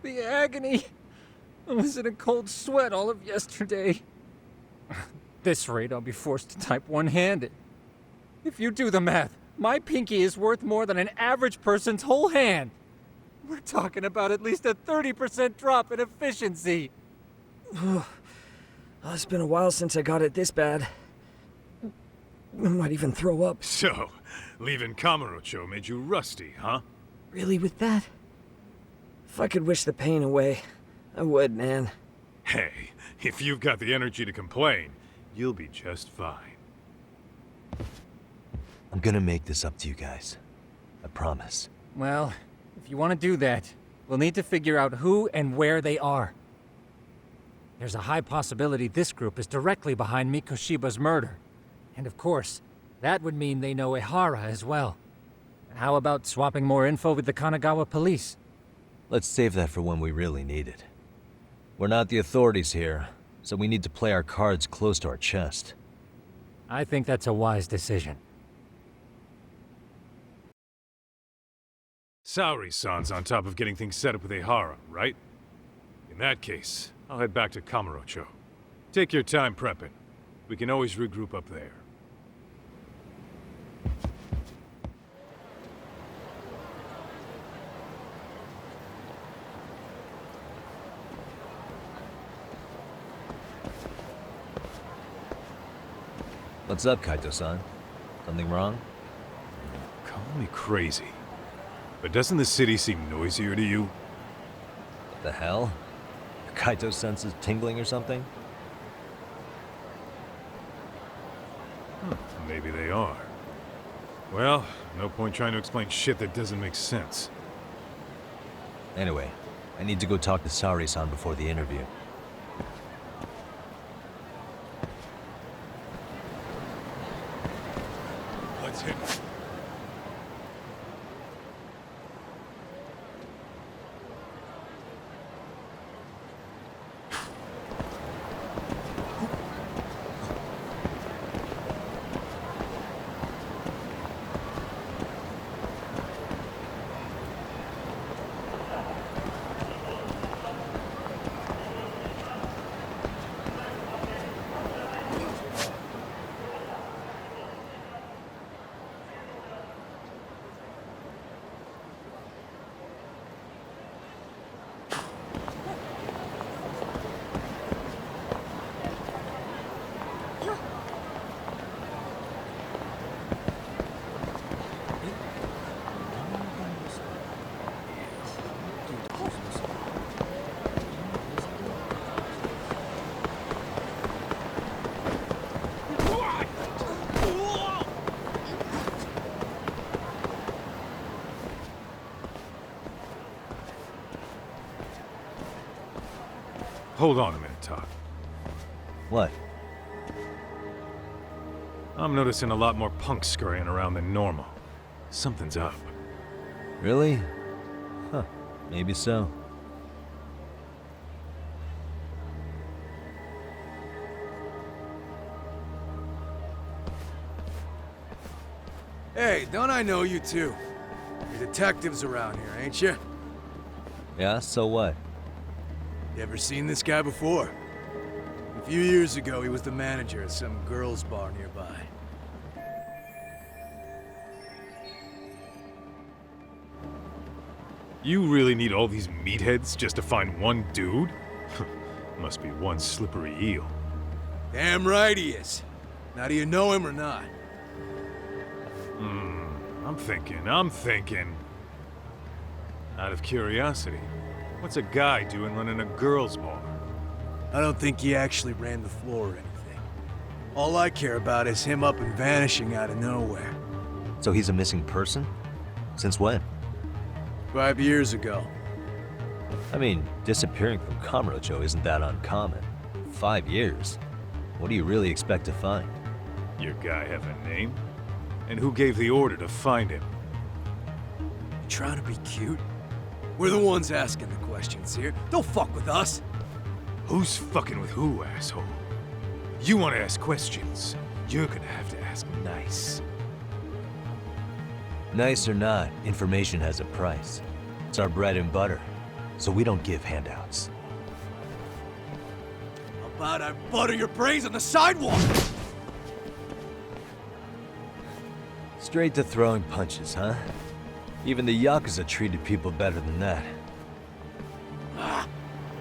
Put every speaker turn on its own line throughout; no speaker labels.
The agony. I was in a cold sweat all of yesterday. At this rate, I'll be forced to type one-handed. If you do the math, my pinky is worth more than an average person's whole hand. We're talking about at least a 30% drop in efficiency.
It's been a while since I got it this bad. I might even throw up.
So, leaving Kamurocho made you rusty, huh?
Really, with that? If I could wish the pain away, I would, man.
Hey, if you've got the energy to complain, you'll be just fine.
I'm gonna make this up to you guys. I promise.
Well, if you want to do that, we'll need to figure out who and where they are. There's a high possibility this group is directly behind Mikoshiba's murder. And of course, that would mean they know Ehara as well. How about swapping more info with the Kanagawa police?
Let's save that for when we really need it. We're not the authorities here, so we need to play our cards close to our chest.
I think that's a wise decision.
Saori-san's on top of getting things set up with Ehara, right? In that case, I'll head back to Kamurocho. Take your time prepping. We can always regroup up there.
What's up, Kaito-san? Something wrong?
Call me crazy, but doesn't the city seem noisier to you?
What the hell? Kaito senses tingling or something?
Maybe they are. Well, no point trying to explain shit that doesn't make sense.
Anyway, I need to go talk to Saori-san before the interview.
Let's hit it. Hold on a minute, Todd.
What?
I'm noticing a lot more punks scurrying around than normal. Something's up.
Really? Huh. Maybe so.
Hey, don't I know you two? You're detectives around here, ain't you?
Yeah, so what?
You ever seen this guy before? A few years ago, he was the manager at some girls' bar nearby.
You really need all these meatheads just to find one dude? Must be one slippery eel.
Damn right he is. Now, do you know him or not?
I'm thinking. Out of curiosity, what's a guy doing running a girls' bar?
I don't think he actually ran the floor or anything. All I care about is him up and vanishing out of nowhere.
So he's a missing person? Since when?
5 years ago.
I mean, disappearing from Kamurocho isn't that uncommon. 5 years. What do you really expect to find?
Your guy have a name? And who gave the order to find him?
You trying to be cute? We're the ones asking the questions here. Don't fuck with us.
Who's fucking with who, asshole? You want to ask questions, you're gonna have to ask nice.
Nice or not, information has a price. It's our bread and butter. so we don't give handouts.
How about I butter your brains on the sidewalk?
Straight to throwing punches, huh? Even the Yakuza treated people better than that.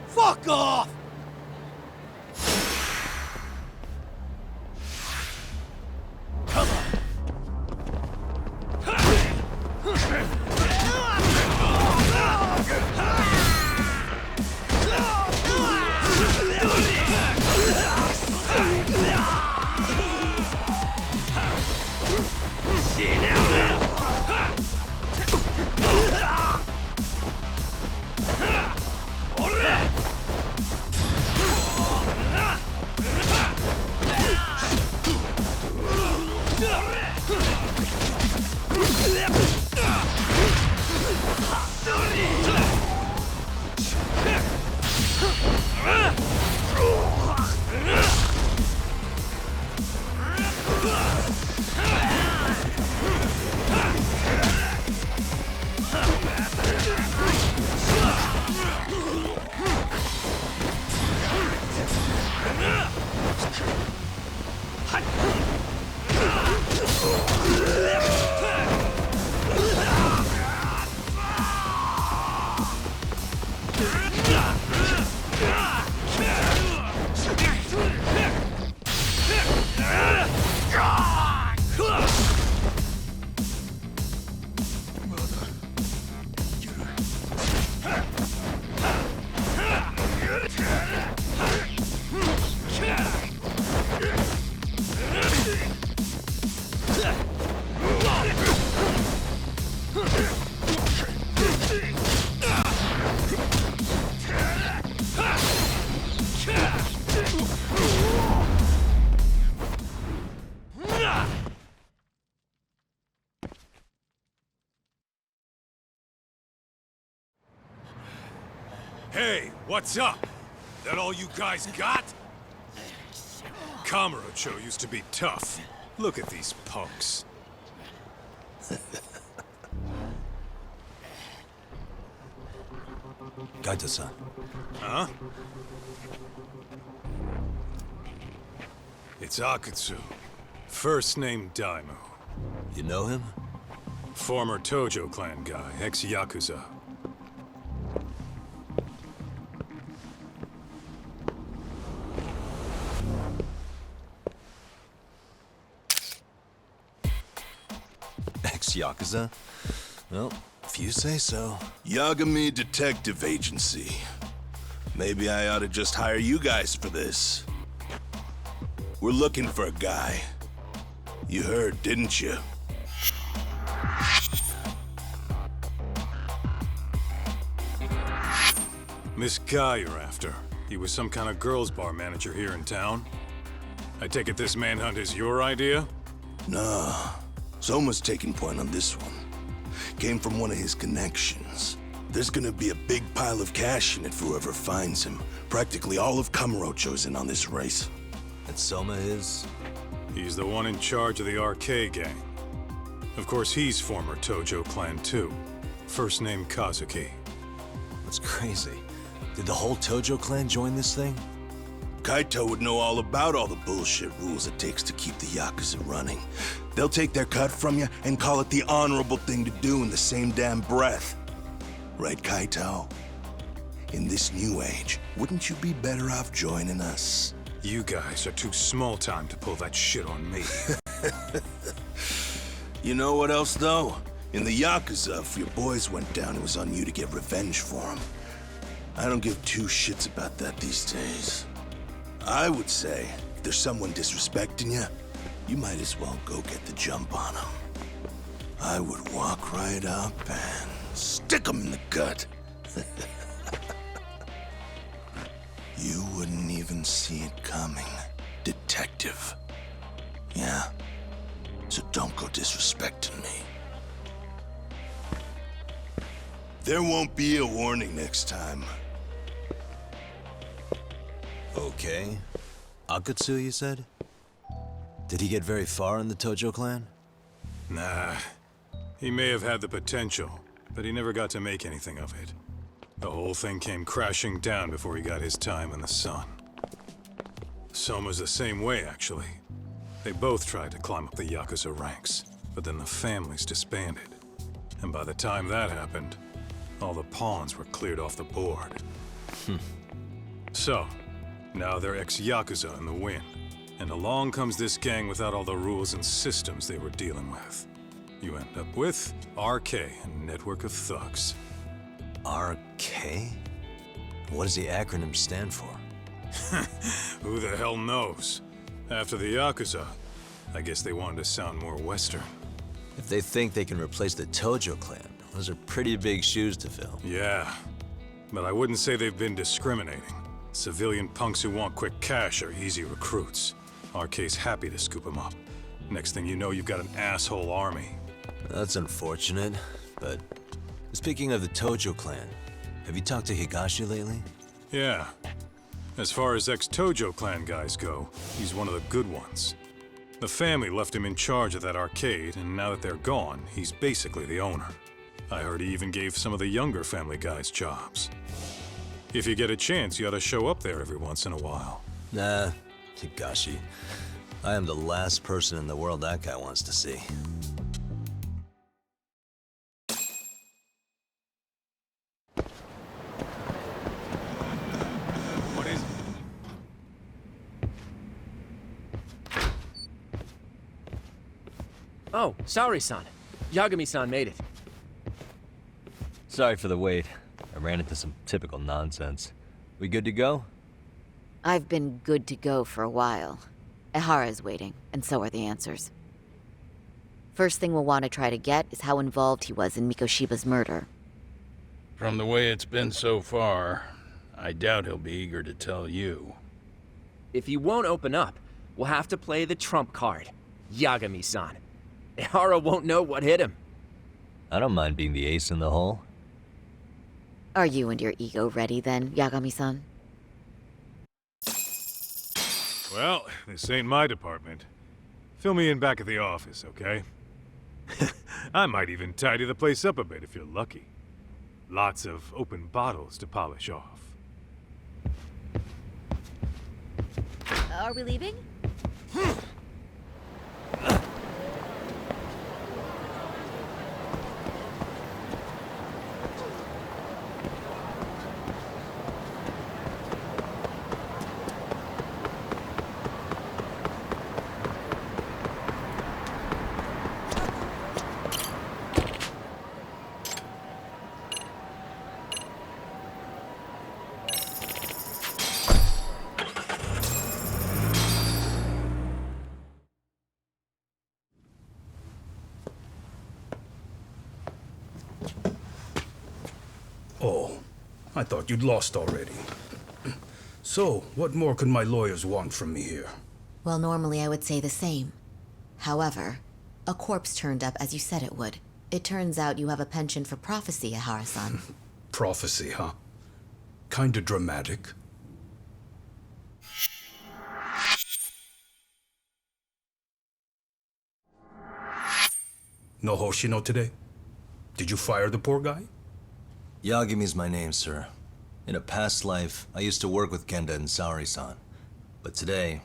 Fuck off!
Hey, what's up? That all you guys got? Kamurocho used to be tough. Look at these punks.
Gaita-san.
Huh? It's Akutsu. First name Daimyo.
You know him?
Former Tojo clan guy, ex-Yakuza.
Ex-Yakuza? Well, if you say so.
Yagami Detective Agency. Maybe I ought to just hire you guys for this. We're looking for a guy. You heard, didn't you?
This guy you're after, he was some kind of girls' bar manager here in town? I take it this manhunt is your idea?
Nah. Soma's taking point on this one. Came from one of his connections. There's gonna be a big pile of cash in it for whoever finds him. Practically all of Kamurocho's in on this race.
And Soma is?
He's the one in charge of the RK gang. Of course, he's former Tojo clan too. First name Kazuki.
That's crazy. Did the whole Tojo clan join this thing?
Kaito would know all about all the bullshit rules it takes to keep the Yakuza running. They'll take their cut from you and call it the honorable thing to do in the same damn breath. Right, Kaito? In this new age, wouldn't you be better off joining us?
You guys are too small time to pull that shit on me.
You know what else, though? In the Yakuza, if your boys went down, it was on you to get revenge for them. I don't give two shits about that these days. I would say, if there's someone disrespecting you, you might as well go get the jump on them. I would walk right up and stick them in the gut. You wouldn't even see it coming, detective. Yeah? So don't go disrespecting me. There won't be a warning next time.
Okay. Akutsu, you said? Did he get very far in the Tojo clan?
Nah. He may have had the potential, but he never got to make anything of it. The whole thing came crashing down before he got his time in the sun. Soma's the same way, actually. They both tried to climb up the Yakuza ranks, but then the families disbanded. And by the time that happened, all the pawns were cleared off the board. So, now they're ex-Yakuza in the wind. And along comes this gang without all the rules and systems they were dealing with. You end up with RK, a network of thugs.
RK? What does the acronym stand for?
Who the hell knows? After the Yakuza, I guess they wanted to sound more Western.
If they think they can replace the Tojo clan, those are pretty big shoes to fill.
Yeah, but I wouldn't say they've been discriminating. Civilian punks who want quick cash are easy recruits. RK's happy to scoop them up. Next thing you know, you've got an asshole army.
That's unfortunate, but speaking of the Tojo clan, have you talked to Higashi lately?
Yeah. As far as ex-Tojo clan guys go, he's one of the good ones. The family left him in charge of that arcade, and now that they're gone, he's basically the owner. I heard he even gave some of the younger family guys jobs. If you get a chance, you ought to show up there every once in a while.
Nah, Higashi. I am the last person in the world that guy wants to see.
What is...
Oh, sorry-san. Yagami-san made it.
Sorry for the wait. I ran into some typical nonsense. We good to go?
I've been good to go for a while. Ehara's waiting, and so are the answers. First thing we'll want to try to get is how involved he was in Mikoshiba's murder.
From the way it's been so far, I doubt he'll be eager to tell you.
If he won't open up, we'll have to play the trump card. Yagami-san. Ehara won't know what hit him.
I don't mind being the ace in the hole.
Are you and your ego ready then, Yagami-san?
Well, this ain't my department. Fill me in back at the office, okay? I might even tidy the place up a bit if you're lucky. Lots of open bottles to polish off.
Are we leaving?
Oh, I thought you'd lost already. So, what more could my lawyers want from me here?
Well, normally I would say the same. However, a corpse turned up as you said it would. It turns out you have a penchant for prophecy, Ehara-san.
Prophecy, huh? Kinda dramatic. No Hoshino today? Did you fire the poor guy?
Yagami's my name, sir. In a past life, I used to work with Genda and Saori-san. But today,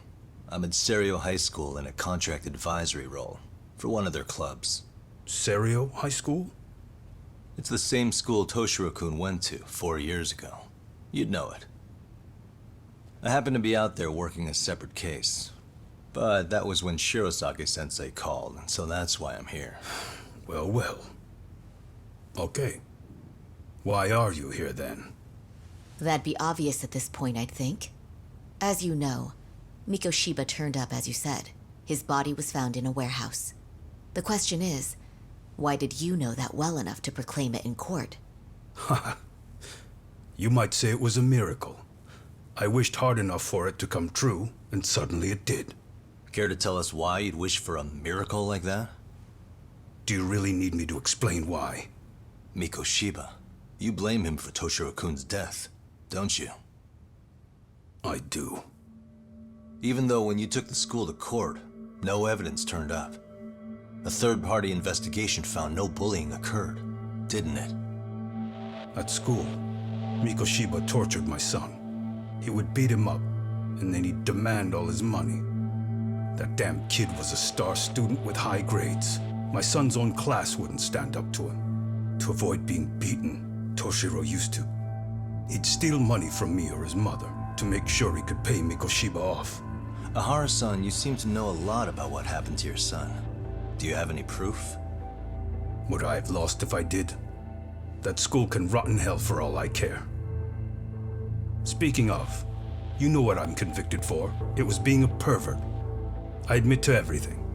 I'm at Serio High School in a contract advisory role for one of their clubs.
Serio High School?
It's the same school Toshiro-kun went to 4 years ago. You'd know it. I happened to be out there working a separate case. But that was when Shirosake-sensei called, and so that's why I'm here.
Well, well. Okay. Why are you here then?
That'd be obvious at this point, I'd think. As you know, Mikoshiba turned up as you said. His body was found in a warehouse. The question is, why did you know that well enough to proclaim it in court?
You might say it was a miracle. I wished hard enough for it to come true, and suddenly it did.
Care to tell us why you'd wish for a miracle like that?
Do you really need me to explain why?
Mikoshiba. You blame him for Toshiro-kun's death, don't you?
I do.
Even though when you took the school to court, no evidence turned up. A third-party investigation found no bullying occurred, didn't it?
At school? Mikoshiba tortured my son. He would beat him up, and then he'd demand all his money. That damn kid was a star student with high grades. My son's own class wouldn't stand up to him. To avoid being beaten, Toshiro used to. He'd steal money from me or his mother to make sure he could pay Mikoshiba off.
Ahara-san, you seem to know a lot about what happened to your son. Do you have any proof?
Would I have lost if I did? That school can rot in hell for all I care. Speaking of, you know what I'm convicted for. It was being a pervert. I admit to everything.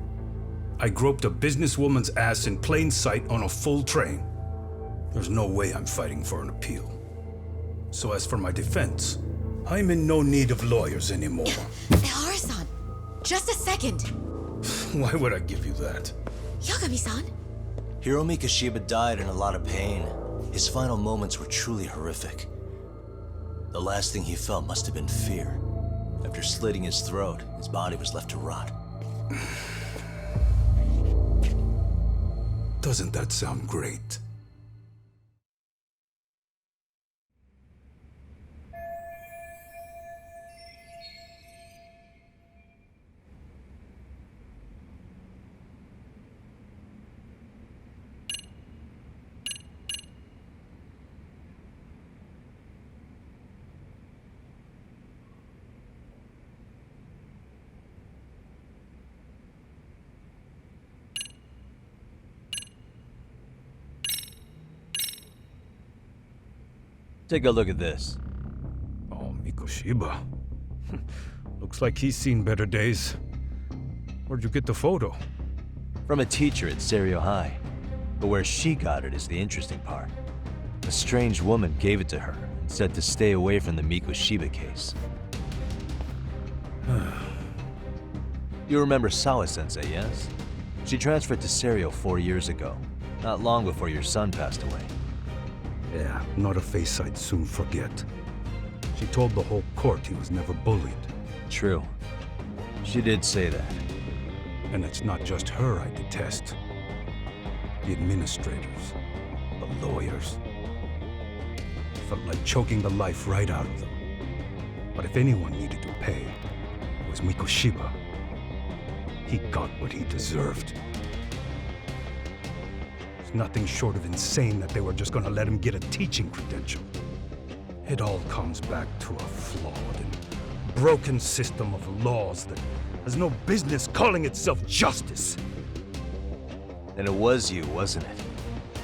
I groped a businesswoman's ass in plain sight on a full train. There's no way I'm fighting for an appeal. So as for my defense, I'm in no need of lawyers anymore.
Ehara-san, just a second.
Why would I give you that?
Yagami-san?
Hiro Mikoshiba died in a lot of pain. His final moments were truly horrific. The last thing he felt must have been fear. After slitting his throat, his body was left to rot.
Doesn't that sound great?
Take a look at this.
Oh, Mikoshiba. Looks like he's seen better days. Where'd you get the photo?
From a teacher at Serio High. But where she got it is the interesting part. A strange woman gave it to her and said to stay away from the Mikoshiba case. You remember Sawa-sensei, yes? She transferred to Serio 4 years ago, not long before your son passed away.
Yeah, not a face I'd soon forget. She told the whole court he was never bullied.
True. She did say that.
And it's not just her I detest. The administrators, the lawyers. Felt like choking the life right out of them. But if anyone needed to pay, it was Mikoshiba. He got what he deserved. It's nothing short of insane that they were just gonna let him get a teaching credential. It all comes back to a flawed and broken system of laws that has no business calling itself justice.
Then it was you, wasn't it?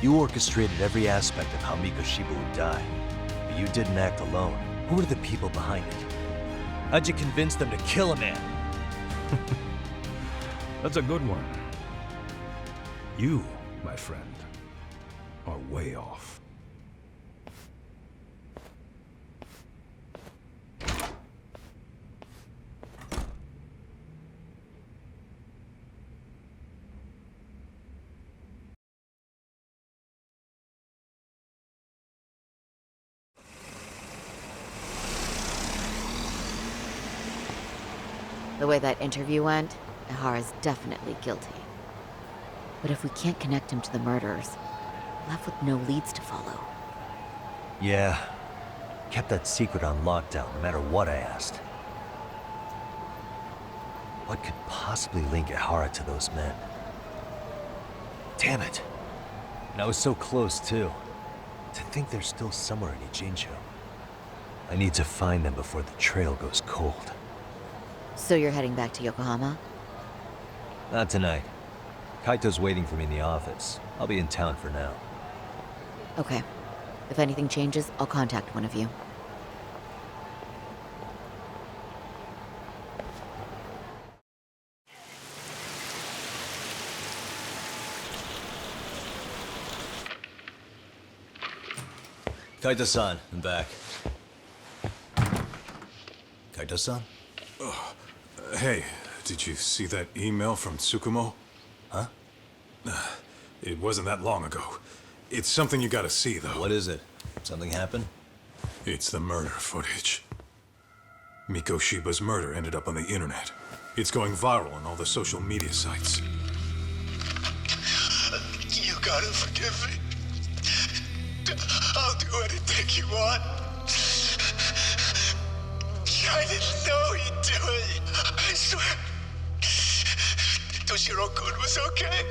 You orchestrated every aspect of how Mikoshiba would die. But you didn't act alone. Who were the people behind it? How'd you convince them to kill a man?
That's a good one. You, my friend, are way off.
The way that interview went, Ihara's definitely guilty. But if we can't connect him to the murderers, we're left with no leads to follow.
Yeah. Kept that secret on lockdown, no matter what I asked. What could possibly link Ihara to those men? Damn it! And I was so close, too. To think they're still somewhere in Ijincho. I need to find them before the trail goes cold.
So you're heading back to Yokohama?
Not tonight. Kaito's waiting for me in the office. I'll be in town for now.
Okay. If anything changes, I'll contact one of you.
Kaito-san, I'm back. Kaito-san?
Hey, did you see that email from Tsukumo?
Huh?
It wasn't that long ago. It's something you gotta see, though.
What is it? Something happened?
It's the murder footage. Mikoshiba's murder ended up on the internet. It's going viral on all the social media sites.
You gotta forgive me. I'll do anything you want. I didn't know he'd do it. I swear. Toshiro-kun was okay.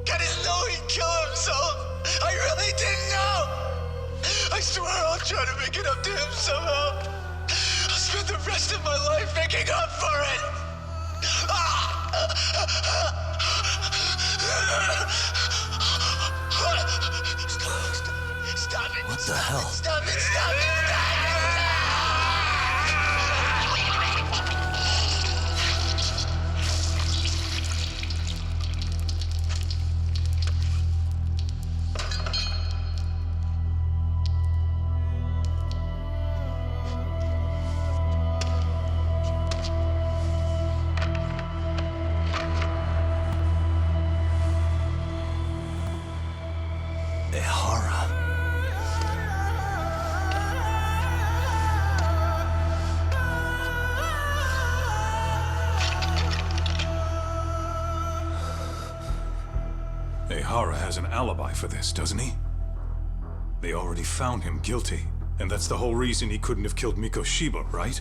I didn't know he'd kill himself. I really didn't know. I swear I'll try to make it up to him somehow. I'll spend the rest of my life making up for it. Stop it.
What the hell?
Stop it. Stop it.
Ehara has an alibi for this, doesn't he? They already found him guilty, and that's the whole reason he couldn't have killed Mikoshiba, right?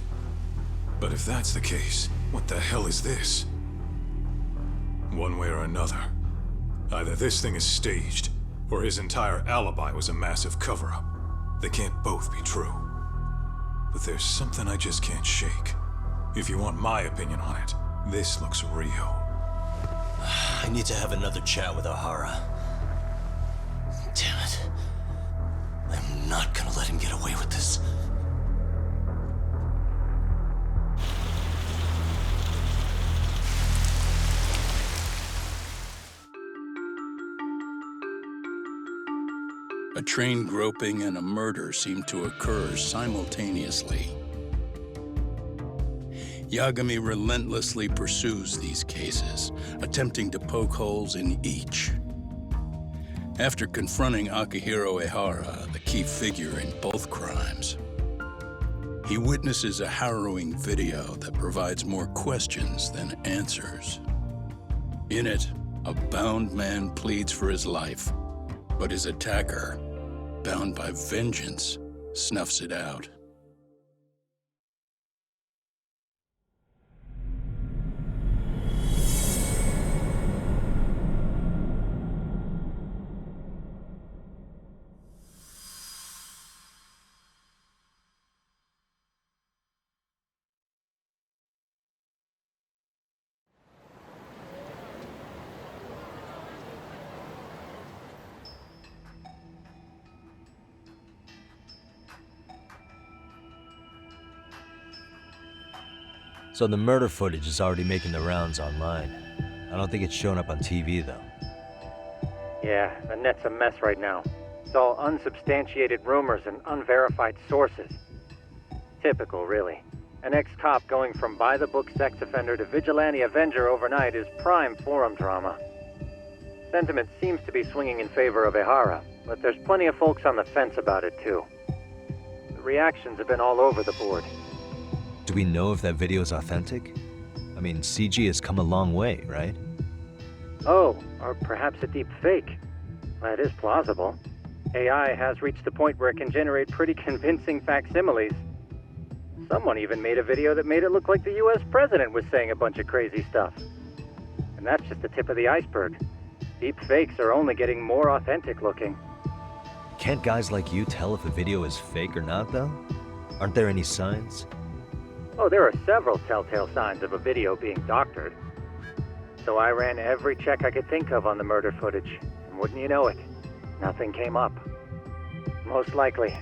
But if that's the case, what the hell is this? One way or another, either this thing is staged, or his entire alibi was a massive cover-up. They can't both be true. But there's something I just can't shake. If you want my opinion on it, this looks real.
I need to have another chat with Ohara. Damn it. I'm not gonna let him get away with this.
A train groping and a murder seem to occur simultaneously. Yagami relentlessly pursues these cases, attempting to poke holes in each. After confronting Akihiro Ehara, the key figure in both crimes, he witnesses a harrowing video that provides more questions than answers. In it, a bound man pleads for his life, but his attacker, bound by vengeance, snuffs it out.
So the murder footage is already making the rounds online. I don't think it's showing up on TV, though.
Yeah, the net's a mess right now. It's all unsubstantiated rumors and unverified sources. Typical, really. An ex-cop going from by-the-book sex offender to vigilante avenger overnight is prime forum drama. Sentiment seems to be swinging in favor of Ehara, but there's plenty of folks on the fence about it, too. The reactions have been all over the board.
Do we know if that video is authentic? I mean, CG has come a long way, right?
Oh, or perhaps a deep fake. That is plausible. AI has reached the point where it can generate pretty convincing facsimiles. Someone even made a video that made it look like the US president was saying a bunch of crazy stuff. And that's just the tip of the iceberg. Deep fakes are only getting more authentic looking.
Can't guys like you tell if a video is fake or not, though? Aren't there any signs?
Oh, there are several telltale signs of a video being doctored. So I ran every check I could think of on the murder footage, and wouldn't you know it, nothing came up. Most likely,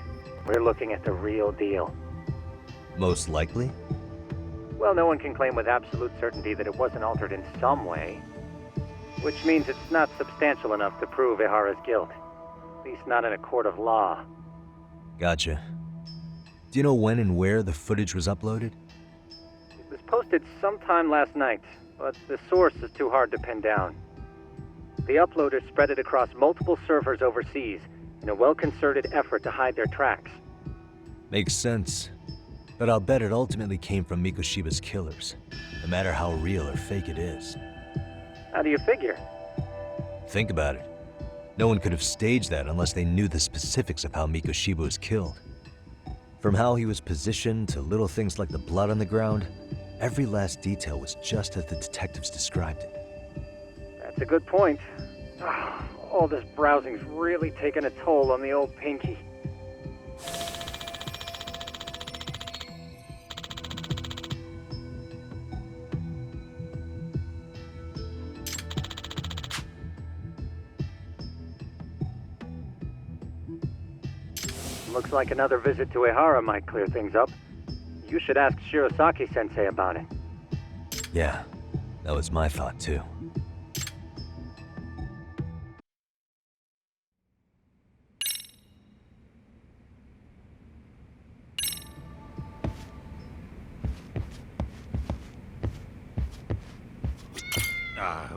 we're looking at the real deal.
Most likely?
Well, no one can claim with absolute certainty that it wasn't altered in some way. Which means it's not substantial enough to prove Ehara's guilt. At least not in a court of law.
Gotcha. Do you know when and where the footage was uploaded?
It was posted sometime last night, but the source is too hard to pin down. The uploaders spread it across multiple servers overseas in a well-concerted effort to hide their tracks.
Makes sense. But I'll bet it ultimately came from Mikoshiba's killers, no matter how real or fake it is.
How do you figure?
Think about it. No one could have staged that unless they knew the specifics of how Mikoshiba was killed. From how he was positioned to little things like the blood on the ground, every last detail was just as the detectives described it.
That's a good point. All this browsing's really taken a toll on the old pinky. Looks like another visit to Ehara might clear things up. You should ask Shirosaki-sensei about it.
Yeah, that was my thought too.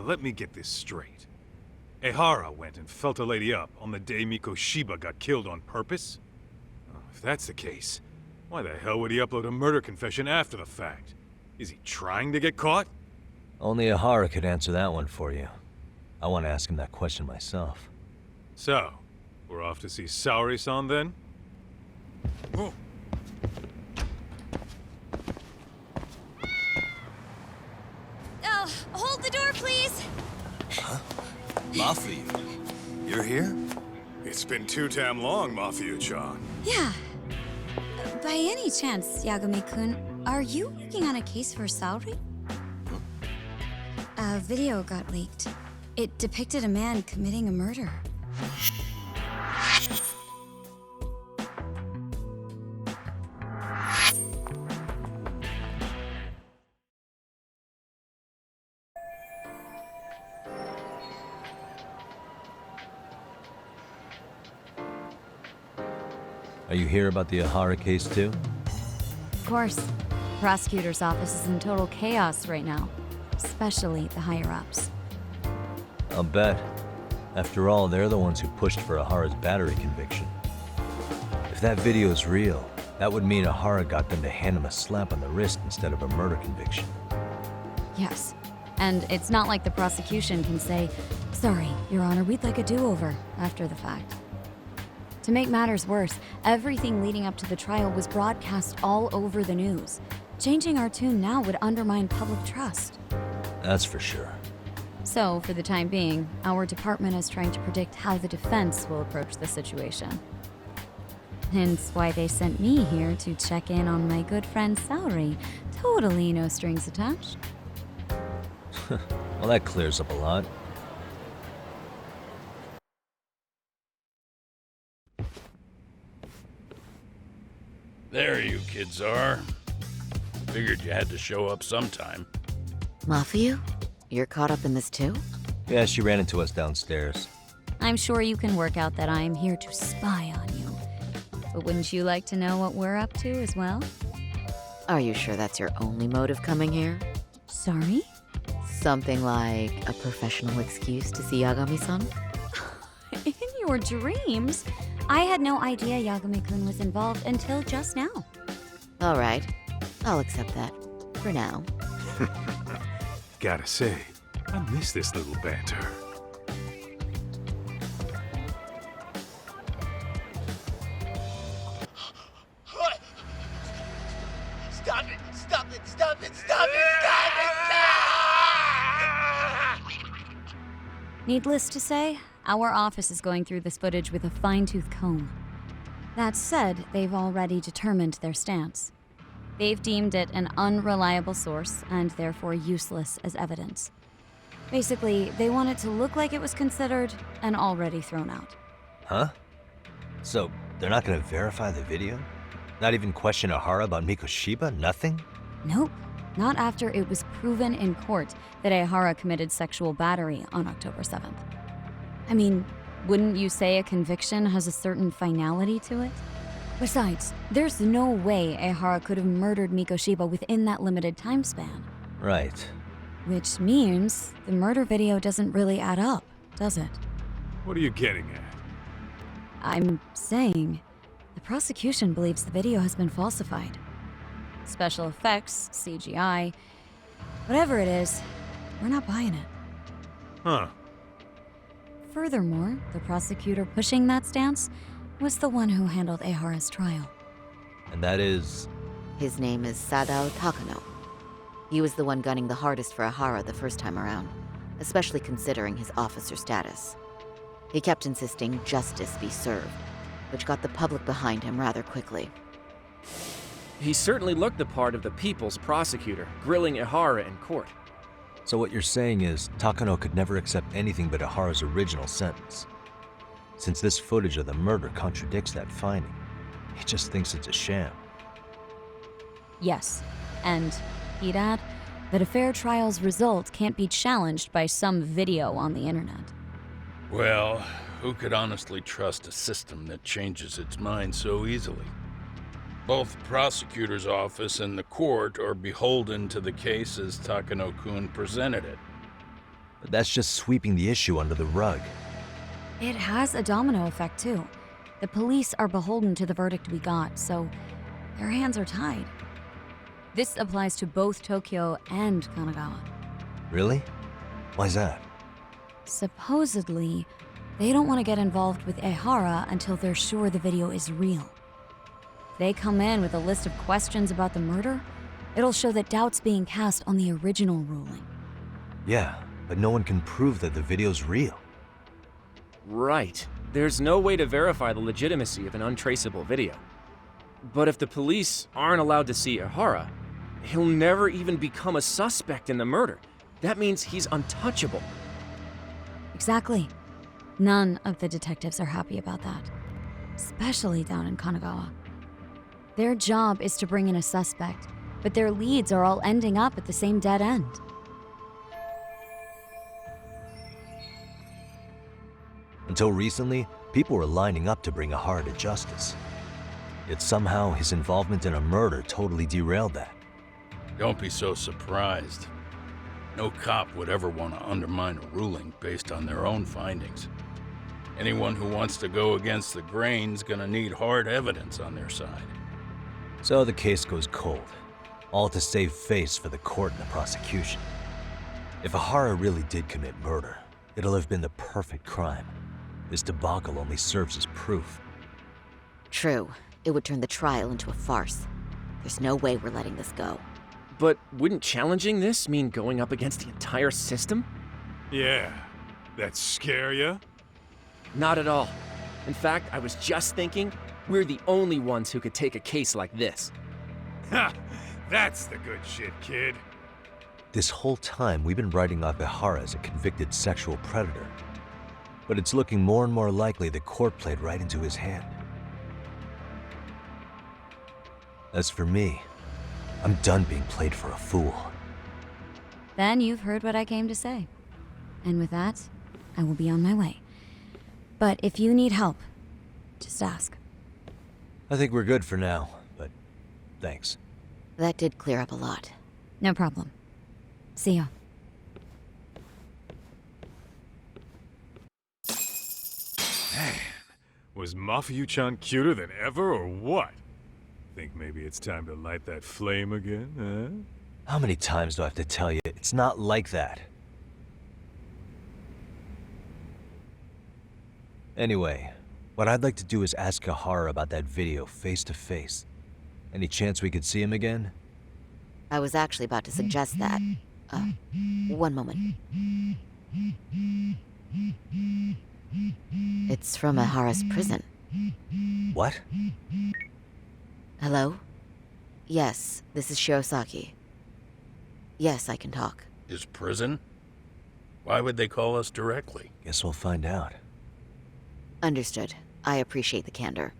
Let me get this straight. Ehara went and felt a lady up on the day Mikoshiba got killed on purpose? If that's the case, why the hell would he upload a murder confession after the fact? Is he trying to get caught?
Only Ehara could answer that one for you. I want to ask him that question myself.
So, we're off to see Saori-san then? Oh.
Hold the door, please!
Huh? Mafia, you're here?
It's been too damn long, Mafia-chan.
Yeah. By any chance, Yagami-kun, are you working on a case for Saori? A video got leaked. It depicted a man committing a murder.
Are you here about the Ehara case too?
Of course. The prosecutor's office is in total chaos right now, especially the higher-ups.
I'll bet. After all, they're the ones who pushed for Ehara's battery conviction. If that video is real, that would mean Ehara got them to hand him a slap on the wrist instead of a murder conviction.
Yes. And it's not like the prosecution can say, "Sorry, Your Honor, we'd like a do-over," after the fact. To make matters worse, everything leading up to the trial was broadcast all over the news. Changing our tune now would undermine public trust.
That's for sure.
So, for the time being, our department is trying to predict how the defense will approach the situation. Hence why they sent me here to check in on my good friend Saori. Totally no strings attached.
Well, that clears up a lot.
There you kids are. Figured you had to show up sometime.
Mafia? You're caught up in this too?
Yeah, she ran into us downstairs.
I'm sure you can work out that I'm here to spy on you. But wouldn't you like to know what we're up to as well?
Are you sure that's your only motive coming here?
Sorry?
Something like a professional excuse to see Yagami-san?
In your dreams? I had no idea Yagami-kun was involved until just now.
All right. I'll accept that. For now.
Gotta say, I miss this little banter.
Stop it! Stop it! Stop it! Stop it! Stop it!
Needless to say, our office is going through this footage with a fine-tooth comb. That said, they've already determined their stance. They've deemed it an unreliable source and therefore useless as evidence. Basically, they want it to look like it was considered and already thrown out.
Huh? So, they're not gonna verify the video? Not even question Ehara about Mikoshiba? Nothing?
Nope. Not after it was proven in court that Ehara committed sexual battery on October 7th. I mean, wouldn't you say a conviction has a certain finality to it? Besides, there's no way Ehara could have murdered Mikoshiba within that limited time span.
Right.
Which means the murder video doesn't really add up, does it?
What are you getting at?
I'm saying the prosecution believes the video has been falsified. Special effects, CGI, whatever it is, we're not buying it.
Huh.
Furthermore, the prosecutor pushing that stance was the one who handled Ehara's trial.
And that is...
His name is Sadao Takano. He was the one gunning the hardest for Ihara the first time around, especially considering his officer status. He kept insisting justice be served, which got the public behind him rather quickly.
He certainly looked the part of the people's prosecutor, grilling Ihara in court.
So what you're saying is, Takano could never accept anything but Ihara's original sentence. Since this footage of the murder contradicts that finding, he just thinks it's a sham.
Yes, and he'd add that a fair trial's result can't be challenged by some video on the internet.
Well, who could honestly trust a system that changes its mind so easily? Both the prosecutor's office and the court are beholden to the case as Takano-kun presented it.
But that's just sweeping the issue under the rug.
It has a domino effect, too. The police are beholden to the verdict we got, so their hands are tied. This applies to both Tokyo and Kanagawa.
Really? Why's that?
Supposedly, they don't want to get involved with Ihara until they're sure the video is real. If they come in with a list of questions about the murder, it'll show that doubt's being cast on the original ruling.
Yeah, but no one can prove that the video's real.
Right. There's no way to verify the legitimacy of an untraceable video. But if the police aren't allowed to see Ihara, he'll never even become a suspect in the murder. That means he's untouchable.
Exactly. None of the detectives are happy about that, especially down in Kanagawa. Their job is to bring in a suspect, but their leads are all ending up at the same dead end.
Until recently, people were lining up to bring Ihara to justice. Yet somehow his involvement in a murder totally derailed that.
Don't be so surprised. No cop would ever want to undermine a ruling based on their own findings. Anyone who wants to go against the grain's gonna need hard evidence on their side.
So the case goes cold, all to save face for the court and the prosecution. If Ihara really did commit murder, it'll have been the perfect crime. This debacle only serves as proof.
True. It would turn the trial into a farce. There's no way we're letting this go.
But wouldn't challenging this mean going up against the entire system?
Yeah. That scare ya?
Not at all. In fact, I was just thinking, we're the only ones who could take a case like this.
Ha! That's the good shit, kid.
This whole time, we've been writing off Ihara as a convicted sexual predator. But it's looking more and more likely the court played right into his hand. As for me, I'm done being played for a fool.
Then you've heard what I came to say. And with that, I will be on my way. But if you need help, just ask.
I think we're good for now, but thanks.
That did clear up a lot.
No problem. See ya.
Man, was Mafuyu-chan cuter than ever or what? Think maybe it's time to light that flame again, huh?
How many times do I have to tell you, it's not like that? Anyway, what I'd like to do is ask Ihara about that video face to face. Any chance we could see him again?
I was actually about to suggest that. One moment. It's from Ihara's prison.
What?
Hello? Yes, this is Shirosaki. Yes, I can talk.
His prison? Why would they call us directly?
Guess we'll find out.
Understood. I appreciate the candor.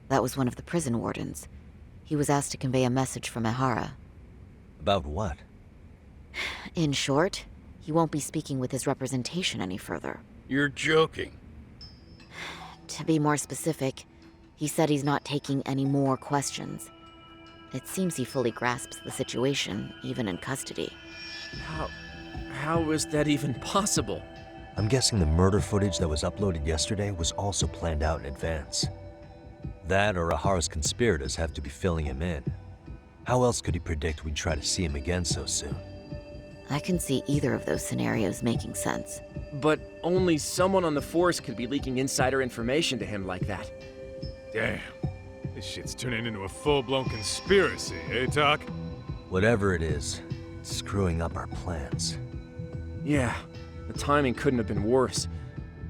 That was one of the prison wardens. He was asked to convey a message from Ihara.
About what?
In short, he won't be speaking with his representation any further.
You're joking.
To be more specific, he said he's not taking any more questions. It seems he fully grasps the situation, even in custody.
How is that even possible?
I'm guessing the murder footage that was uploaded yesterday was also planned out in advance. That or Ihara's conspirators have to be filling him in. How else could he predict we'd try to see him again so soon?
I can see either of those scenarios making sense.
But only someone on the force could be leaking insider information to him like that.
Damn. This shit's turning into a full-blown conspiracy, eh, Doc?
Whatever it is, it's screwing up our plans.
Yeah, the timing couldn't have been worse.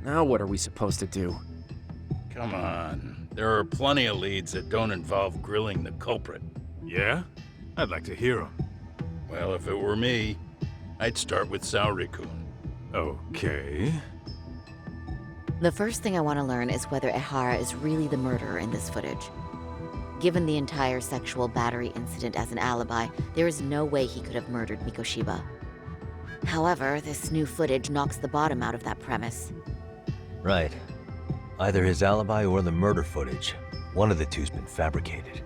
Now what are we supposed to do?
Come on. There are plenty of leads that don't involve grilling the culprit.
Yeah? I'd like to hear them.
Well, if it were me, I'd start with Saori-kun.
Okay.
The first thing I want to learn is whether Ehara is really the murderer in this footage. Given the entire sexual battery incident as an alibi, there is no way he could have murdered Mikoshiba. However, this new footage knocks the bottom out of that premise.
Right. Either his alibi or the murder footage. One of the two's been fabricated.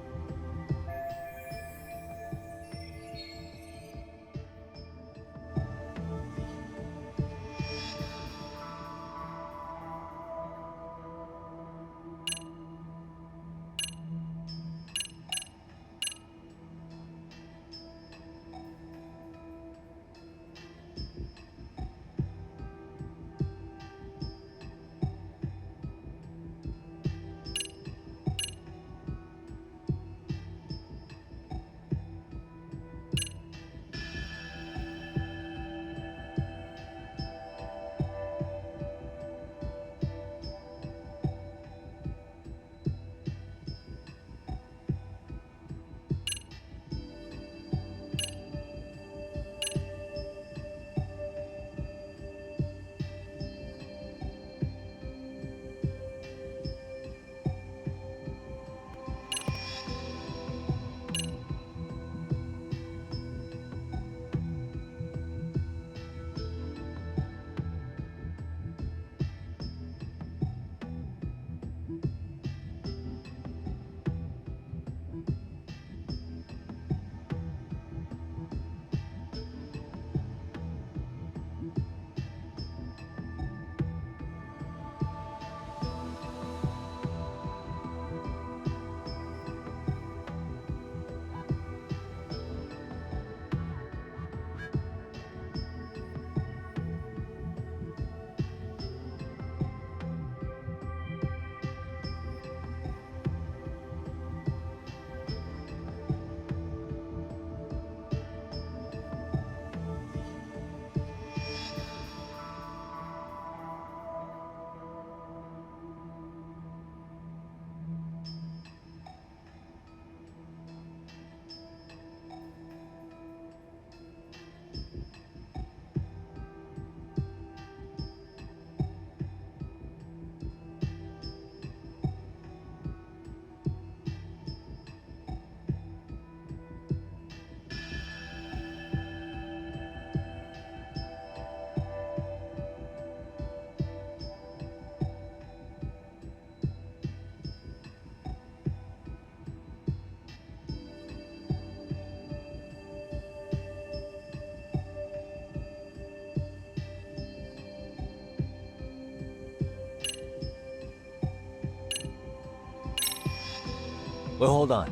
Well, hold on.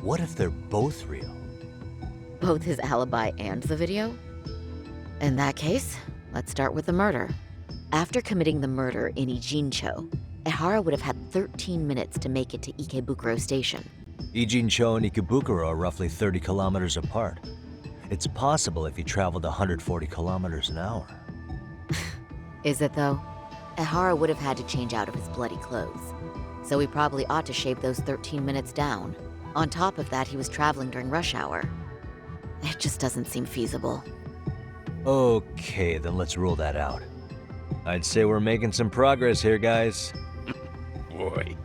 What if they're both real?
Both his alibi and the video? In that case, let's start with the murder. After committing the murder in Ijincho, Ehara would have had 13 minutes to make it to Ikebukuro Station.
Ijincho and Ikebukuro are roughly 30 kilometers apart. It's possible if he traveled 140 kilometers an hour.
Is it though? Ehara would have had to change out of his bloody clothes. So he probably ought to shave those 13 minutes down. On top of that, he was traveling during rush hour. It just doesn't seem feasible.
Okay, then let's rule that out. I'd say we're making some progress here, guys.
Boy,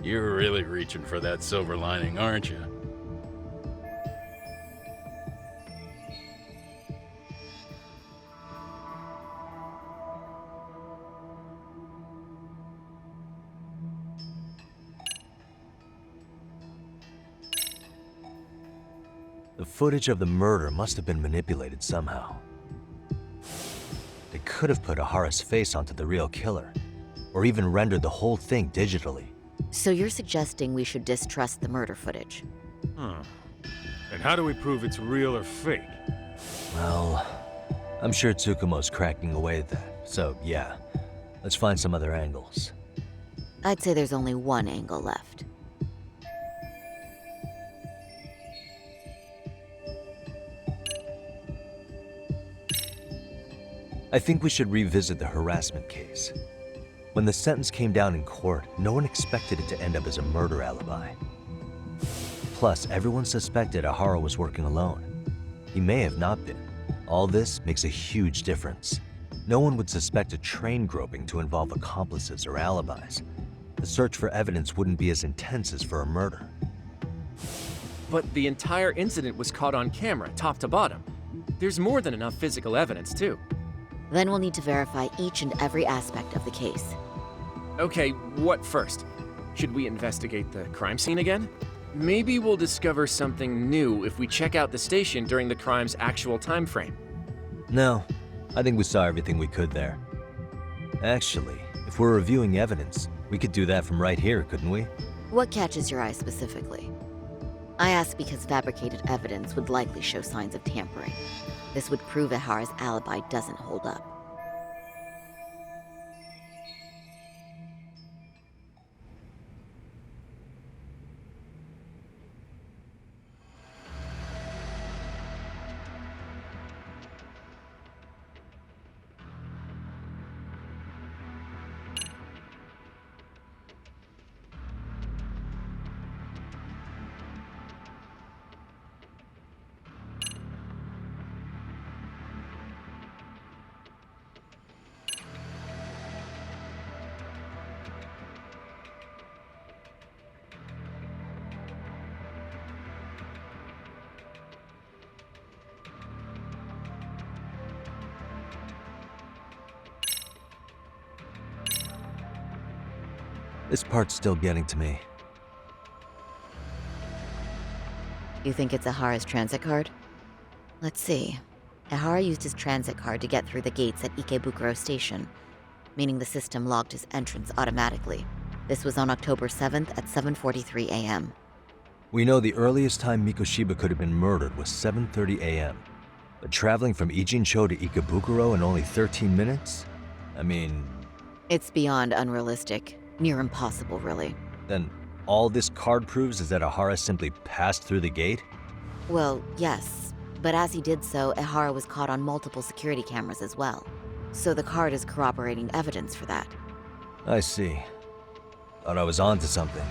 you're really reaching for that silver lining, aren't you?
The footage of the murder must have been manipulated somehow. They could have put Ahara's face onto the real killer, or even rendered the whole thing digitally.
So you're suggesting we should distrust the murder footage?
And how do we prove it's real or fake?
Well, I'm sure Tsukumo's cracking away at that, so yeah. Let's find some other angles.
I'd say there's only one angle left.
I think we should revisit the harassment case. When the sentence came down in court, no one expected it to end up as a murder alibi. Plus, everyone suspected Ahara was working alone. He may have not been. All this makes a huge difference. No one would suspect a train groping to involve accomplices or alibis. The search for evidence wouldn't be as intense as for a murder.
But the entire incident was caught on camera, top to bottom. There's more than enough physical evidence, too.
Then we'll need to verify each and every aspect of the case.
Okay, what first? Should we investigate the crime scene again? Maybe we'll discover something new if we check out the station during the crime's actual time frame.
No, I think we saw everything we could there. Actually, if we're reviewing evidence, we could do that from right here, couldn't we?
What catches your eye specifically? I ask because fabricated evidence would likely show signs of tampering. This would prove Ihara's alibi doesn't hold up.
This part's still getting to me.
You think it's Ihara's transit card? Let's see. Ihara used his transit card to get through the gates at Ikebukuro Station, meaning the system logged his entrance automatically. This was on October 7th at 7:43 a.m.
We know the earliest time Mikoshiba could have been murdered was 7:30 a.m. But traveling from Ijincho to Ikebukuro in only 13 minutes? I mean...
It's beyond unrealistic. Near impossible, really.
Then all this card proves is that Ihara simply passed through the gate?
Well, yes. But as he did so, Ihara was caught on multiple security cameras as well. So the card is corroborating evidence for that.
I see. Thought I was onto something.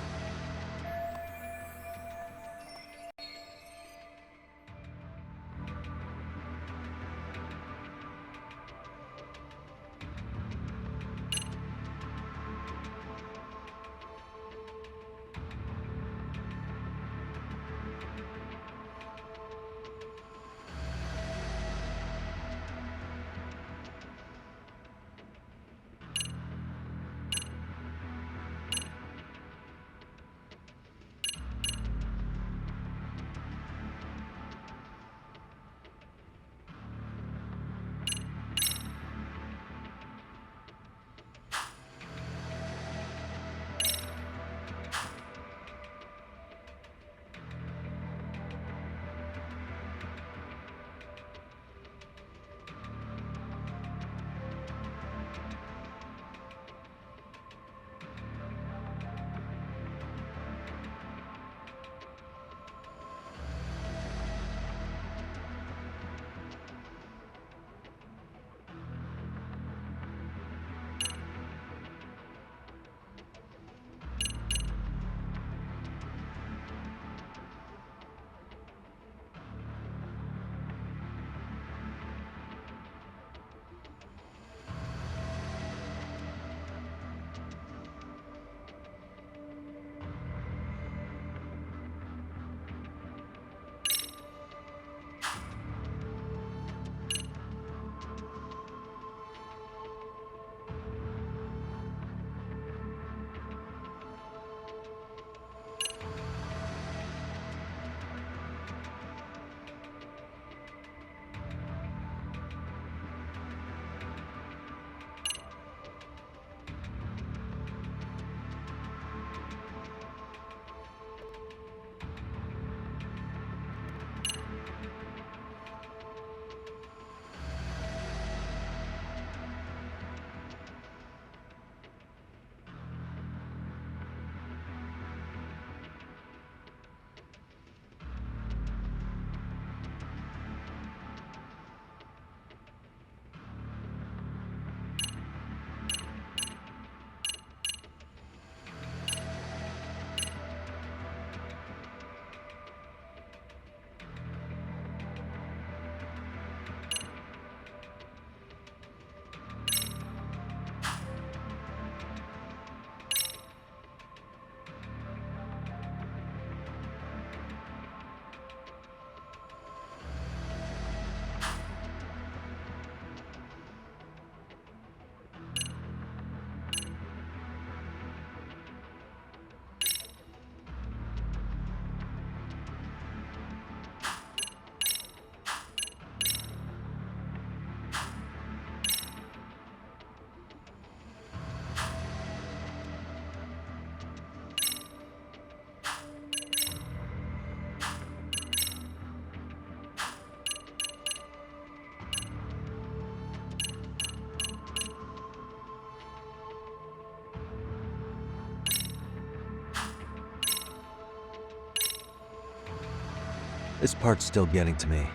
This part's still getting to me.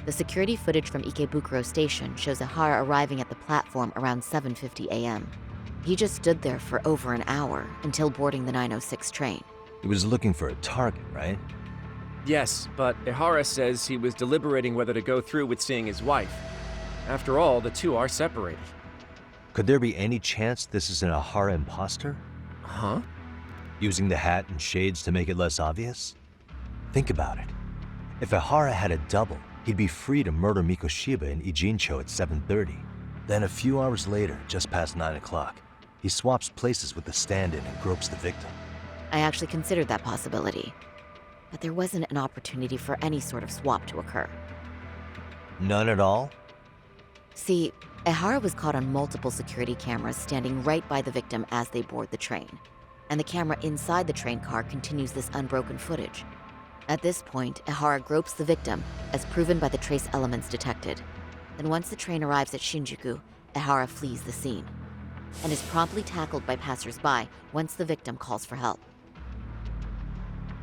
The security footage from Ikebukuro Station shows Ihara arriving at the platform around 7:50 a.m. He just stood there for over an hour until boarding the 906 train.
He was looking for a target, right?
Yes, but Ihara says he was deliberating whether to go through with seeing his wife. After all, the two are separated.
Could there be any chance this is an Ihara imposter?
Huh?
Using the hat and shades to make it less obvious? Think about it. If Ihara had a double, he'd be free to murder Mikoshiba in Ijincho at 7:30. Then a few hours later, just past 9 o'clock, he swaps places with the stand-in and gropes the victim.
I actually considered that possibility, but there wasn't an opportunity for any sort of swap to occur.
None at all?
See, Ihara was caught on multiple security cameras standing right by the victim as they board the train, and the camera inside the train car continues this unbroken footage. At this point, Ihara gropes the victim, as proven by the trace elements detected. Then once the train arrives at Shinjuku, Ihara flees the scene, and is promptly tackled by passersby once the victim calls for help.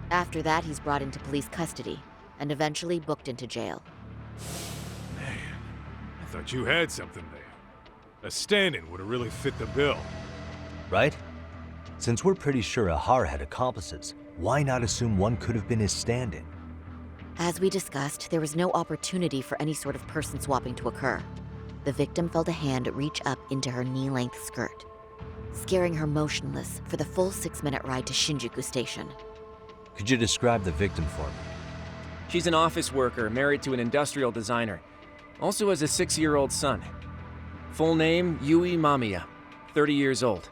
After that, he's brought into police custody, and eventually booked into jail.
Man, I thought you had something there. A stand-in would have really fit the bill.
Right? Since we're pretty sure Ihara had accomplices, why not assume one could have been his stand-in?
As we discussed, there was no opportunity for any sort of person swapping to occur. The victim felt a hand reach up into her knee-length skirt, scaring her motionless for the full 6-minute ride to Shinjuku Station.
Could you describe the victim for me?
She's an office worker married to an industrial designer. Also has a 6-year-old son. Full name, Yui Mamiya, 30 years old.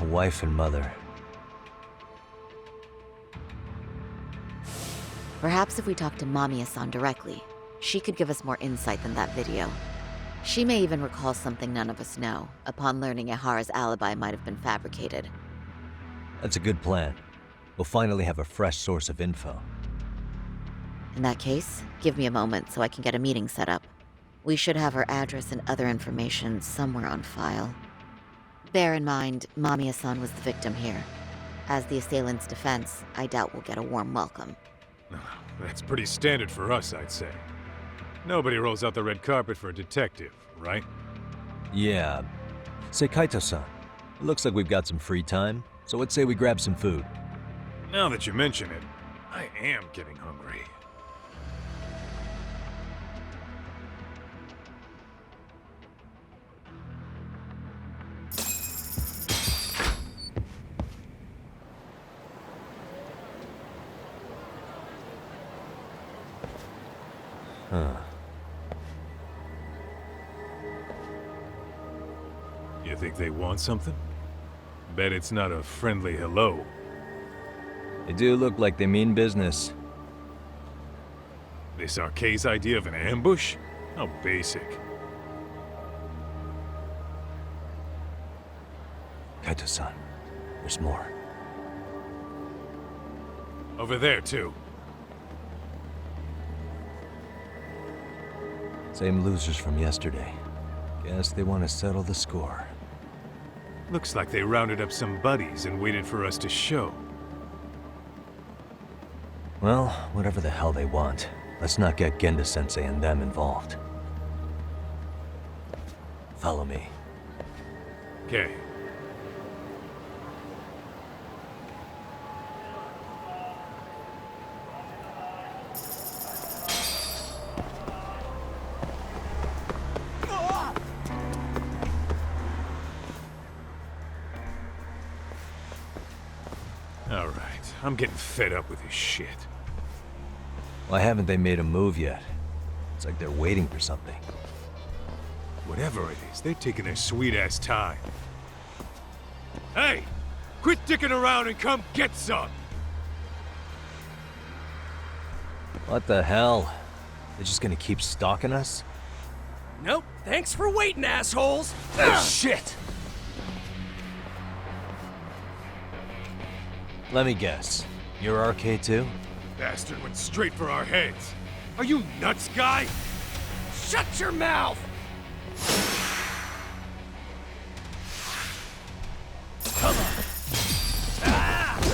A wife and mother.
Perhaps if we talk to Mamiya-san directly, she could give us more insight than that video. She may even recall something none of us know, upon learning Ihara's alibi might have been fabricated.
That's a good plan. We'll finally have a fresh source of info.
In that case, give me a moment so I can get a meeting set up. We should have her address and other information somewhere on file. Bear in mind, Mamiya-san was the victim here. As the assailant's defense, I doubt we'll get a warm welcome.
That's pretty standard for us, I'd say. Nobody rolls out the red carpet for a detective, right?
Yeah. Say, Kaito-san, it looks like we've got some free time, so let's say we grab some food.
Now that you mention it, I am getting hungry.
Huh.
You think they want something? Bet it's not a friendly hello.
They do look like they mean business.
This Arcade's idea of an ambush? How basic.
Kaito-san, there's more.
Over there, too.
Same losers from yesterday. Guess they want to settle the score.
Looks like they rounded up some buddies and waited for us to show.
Well, whatever the hell they want, let's not get Genda-sensei and them involved. Follow me.
Okay. Alright, I'm getting fed up with this shit.
Why haven't they made a move yet? It's like they're waiting for something.
Whatever it is, they're taking their sweet-ass time. Hey! Quit dicking around and come get some!
What the hell? They're just gonna keep stalking us?
Nope. Thanks for waiting, assholes.
Shit! Let me guess. You're RK too?
Bastard went straight for our heads. Are you nuts, guy?
Shut your mouth! Come on. Ah!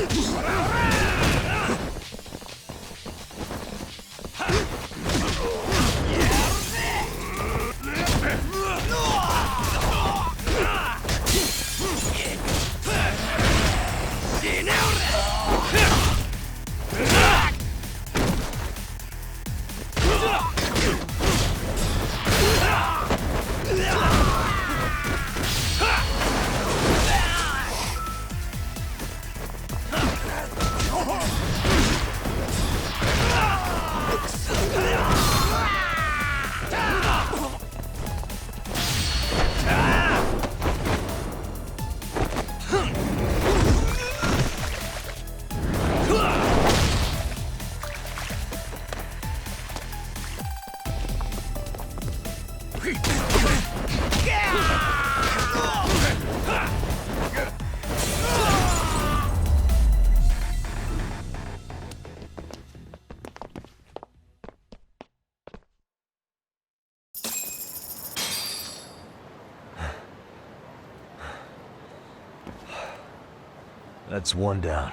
That's one down.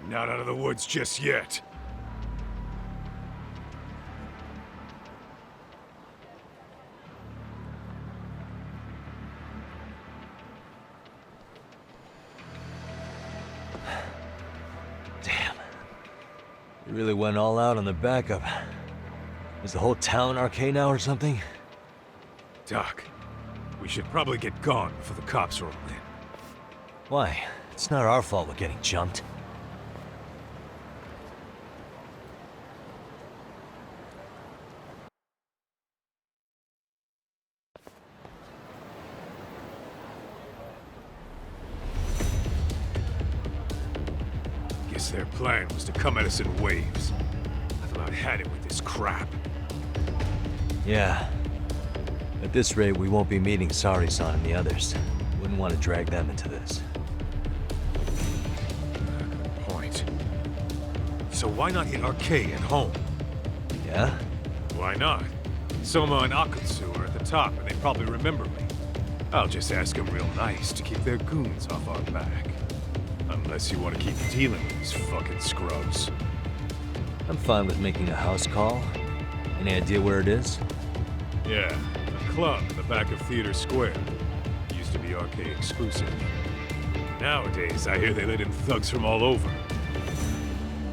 Not out of the woods just yet.
Damn. They really went all out on the backup. Is the whole town RK now or something?
Doc, we should probably get gone before the cops roll in.
Why? It's not our fault we're getting jumped.
Guess their plan was to come at us in waves. I've about had it with this crap.
Yeah. At this rate, we won't be meeting Sari-san and the others. Wouldn't want to drag them into this.
Good point. So why not hit Arcade at home?
Yeah?
Why not? Soma and Akutsu are at the top, and they probably remember me. I'll just ask them real nice to keep their goons off our back. Unless you want to keep dealing with these fucking scrubs.
I'm fine with making a house call. Any idea where it is?
Yeah, a club in the back of Theater Square. Used to be arcade exclusive. Nowadays, I hear they let in thugs from all over.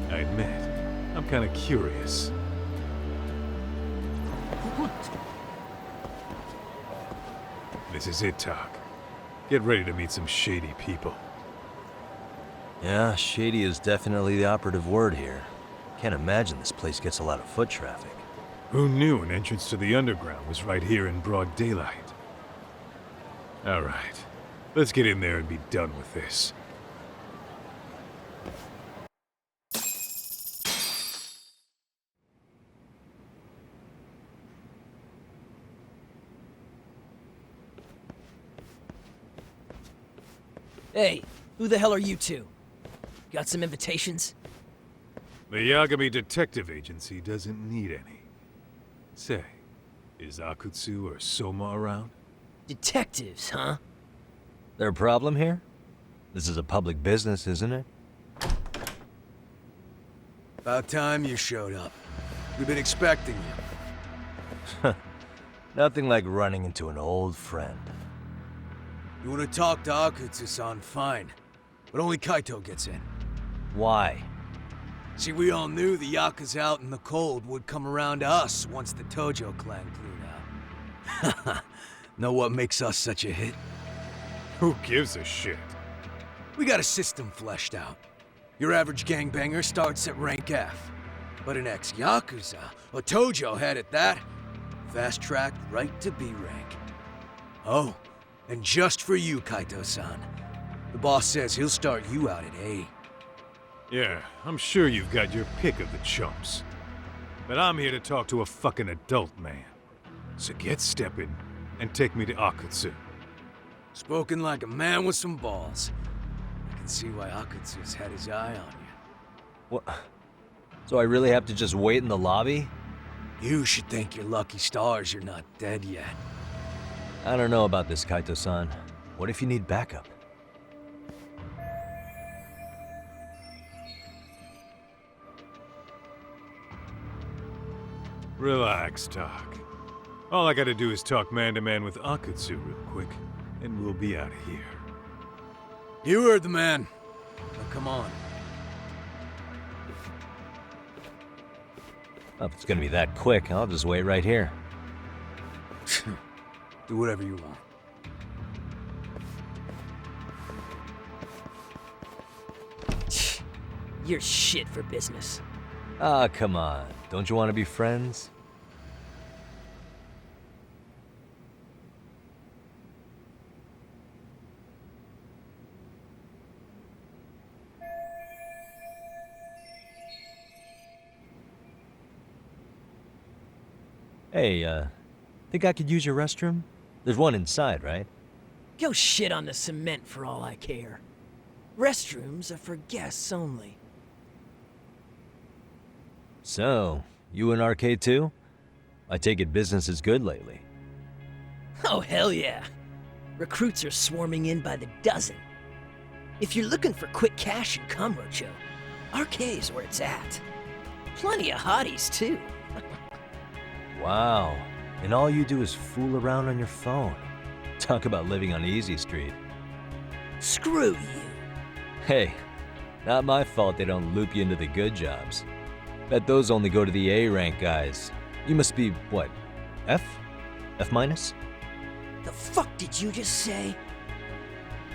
I admit, I'm kind of curious. This is it, Doc. Get ready to meet some shady people.
Yeah, shady is definitely the operative word here. Can't imagine this place gets a lot of foot traffic.
Who knew an entrance to the underground was right here in broad daylight? All right, let's get in there and be done with this.
Hey, who the hell are you two? Got some invitations?
The Yagami Detective Agency doesn't need any. Say, is Akutsu or Soma around?
Detectives, huh?
There a problem here? This is a public business, isn't it?
About time you showed up. We've been expecting you.
Nothing like running into an old friend.
You want to talk to Akutsu-san, fine. But only Kaito gets in.
Why?
See, we all knew the Yakuza out in the cold would come around to us once the Tojo clan cleared out. Know what makes us such a hit?
Who gives a shit?
We got a system fleshed out. Your average gangbanger starts at rank F. But an ex-Yakuza, a Tojo head at that, fast-tracked right to B rank. Oh, and just for you, Kaito-san. The boss says he'll start you out at A.
Yeah, I'm sure you've got your pick of the chumps. But I'm here to talk to a fucking adult man. So get stepping and take me to Akutsu.
Spoken like a man with some balls. I can see why Akutsu's had his eye on you.
What? So I really have to just wait in the lobby?
You should thank your lucky stars you're not dead yet.
I don't know about this, Kaito-san. What if you need backup?
Relax, Doc. All I gotta do is talk man-to-man with Akutsu real quick, and we'll be out of here.
You heard the man. Now come on.
Well, if it's gonna be that quick, I'll just wait right here.
Do whatever you want.
You're shit for business.
Ah, come on. Don't you want to be friends? Hey, think I could use your restroom? There's one inside, right?
Go shit on the cement for all I care. Restrooms are for guests only.
So, you in Arcade too? I take it business is good lately.
Oh, hell yeah. Recruits are swarming in by the dozen. If you're looking for quick cash in Kamurocho, Arcade's where it's at. Plenty of hotties, too.
Wow, and all you do is fool around on your phone. Talk about living on Easy Street.
Screw you.
Hey, not my fault they don't loop you into the good jobs. Bet those only go to the A-rank guys. You must be, what, F? F minus?
The fuck did you just say?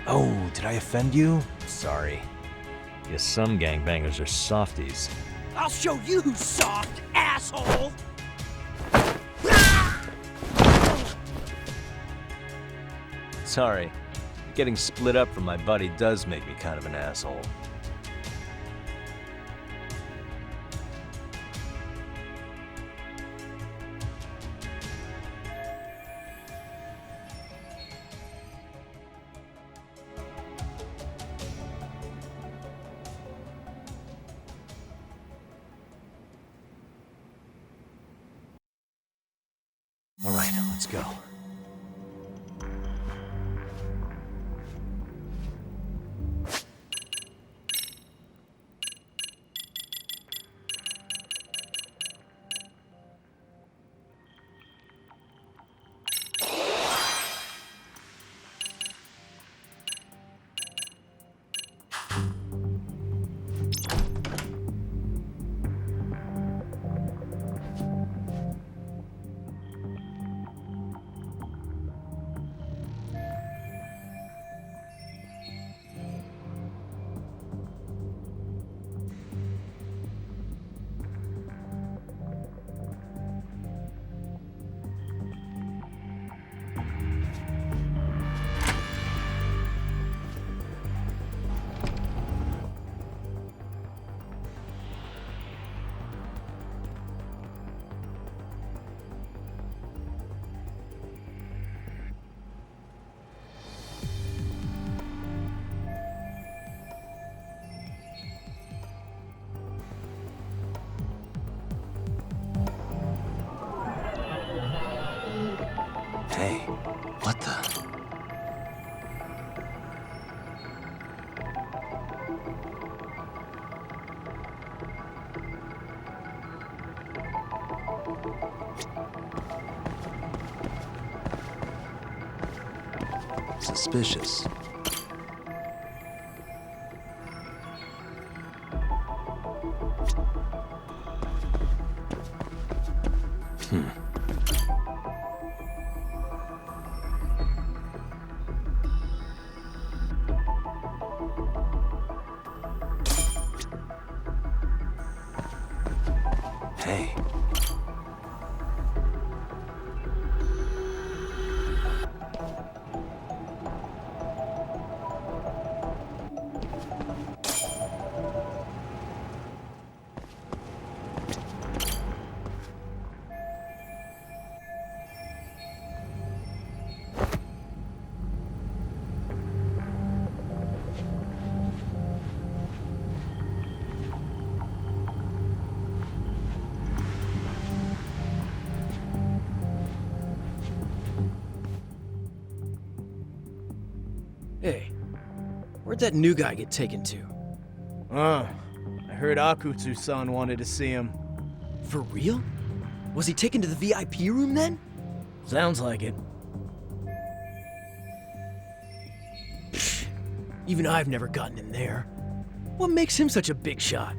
Oh, did I offend you? Sorry. Guess some gangbangers are softies.
I'll show you who's soft, asshole!
Sorry. Getting split up from my buddy does make me kind of an asshole. All right, let's go. Hey, what the? Suspicious. Hey.
Hey, where'd that new guy get taken to?
I heard Akutsu-san wanted to see him.
For real? Was he taken to the VIP room then?
Sounds like it.
Pfft, even I've never gotten in there. What makes him such a big shot?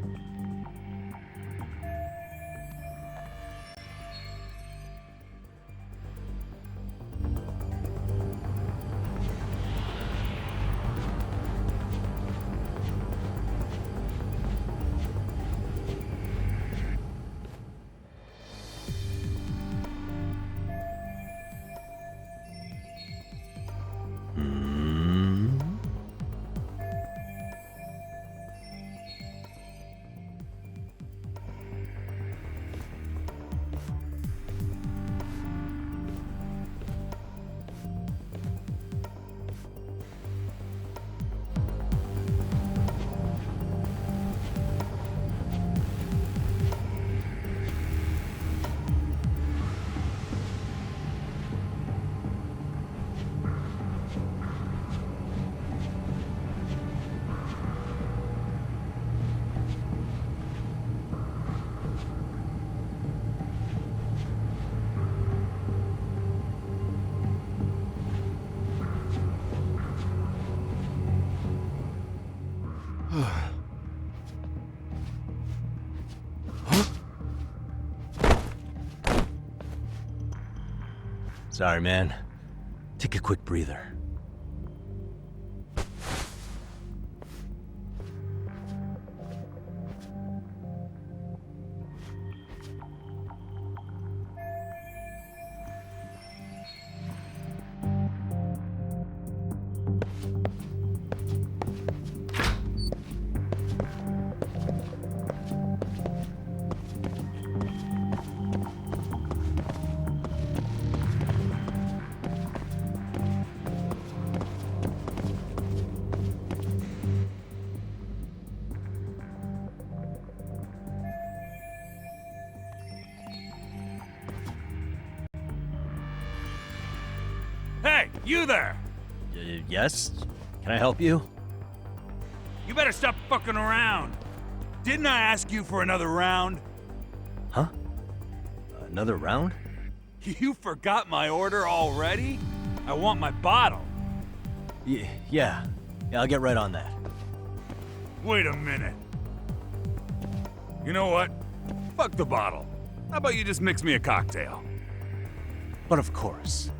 Sorry, man. Take a quick breather.
Hey, you there!
Yes? Can I help you?
You better stop fucking around. Didn't I ask you for another round?
Huh? Another round?
You forgot my order already? I want my bottle.
Yeah, I'll get right on that.
Wait a minute. You know what? Fuck the bottle. How about you just mix me a cocktail?
But of course.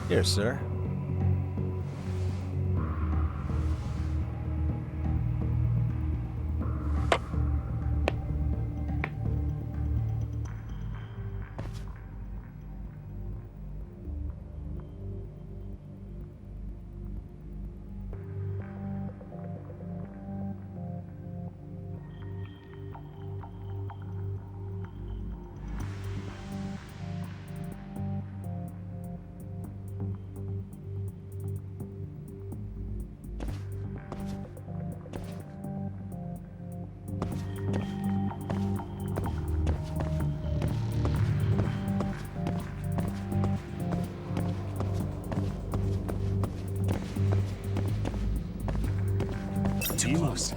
Here, sir.
Too close.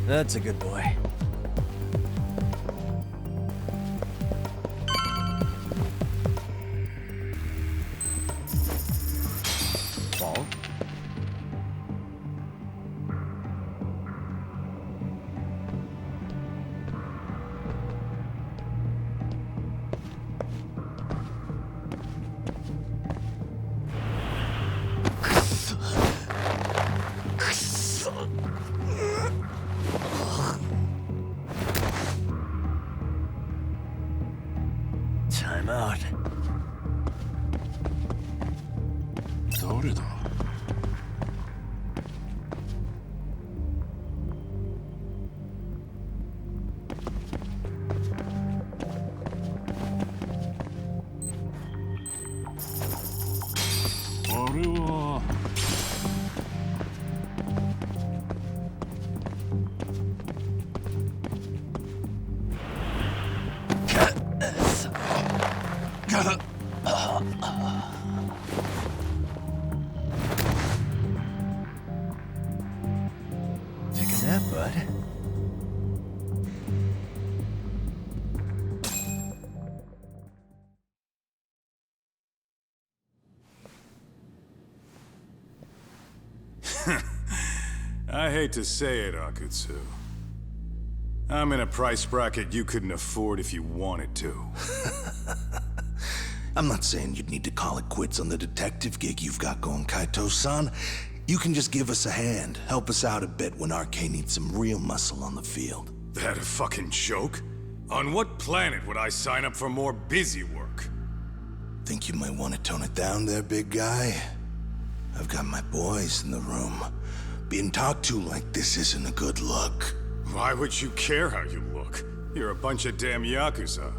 That's a good boy. Ball. Time out.
誰だ？あれは。
Take a nap, bud.
I hate to say it, Akutsu. I'm in a price bracket you couldn't afford if you wanted to.
I'm not saying you'd need to call it quits on the detective gig you've got going, Kaito-san. You can just give us a hand, help us out a bit when RK needs some real muscle on the field.
That a fucking joke? On what planet would I sign up for more busy work?
Think you might want to tone it down there, big guy? I've got my boys in the room. Being talked to like this isn't a good look.
Why would you care how you look? You're a bunch of damn Yakuza.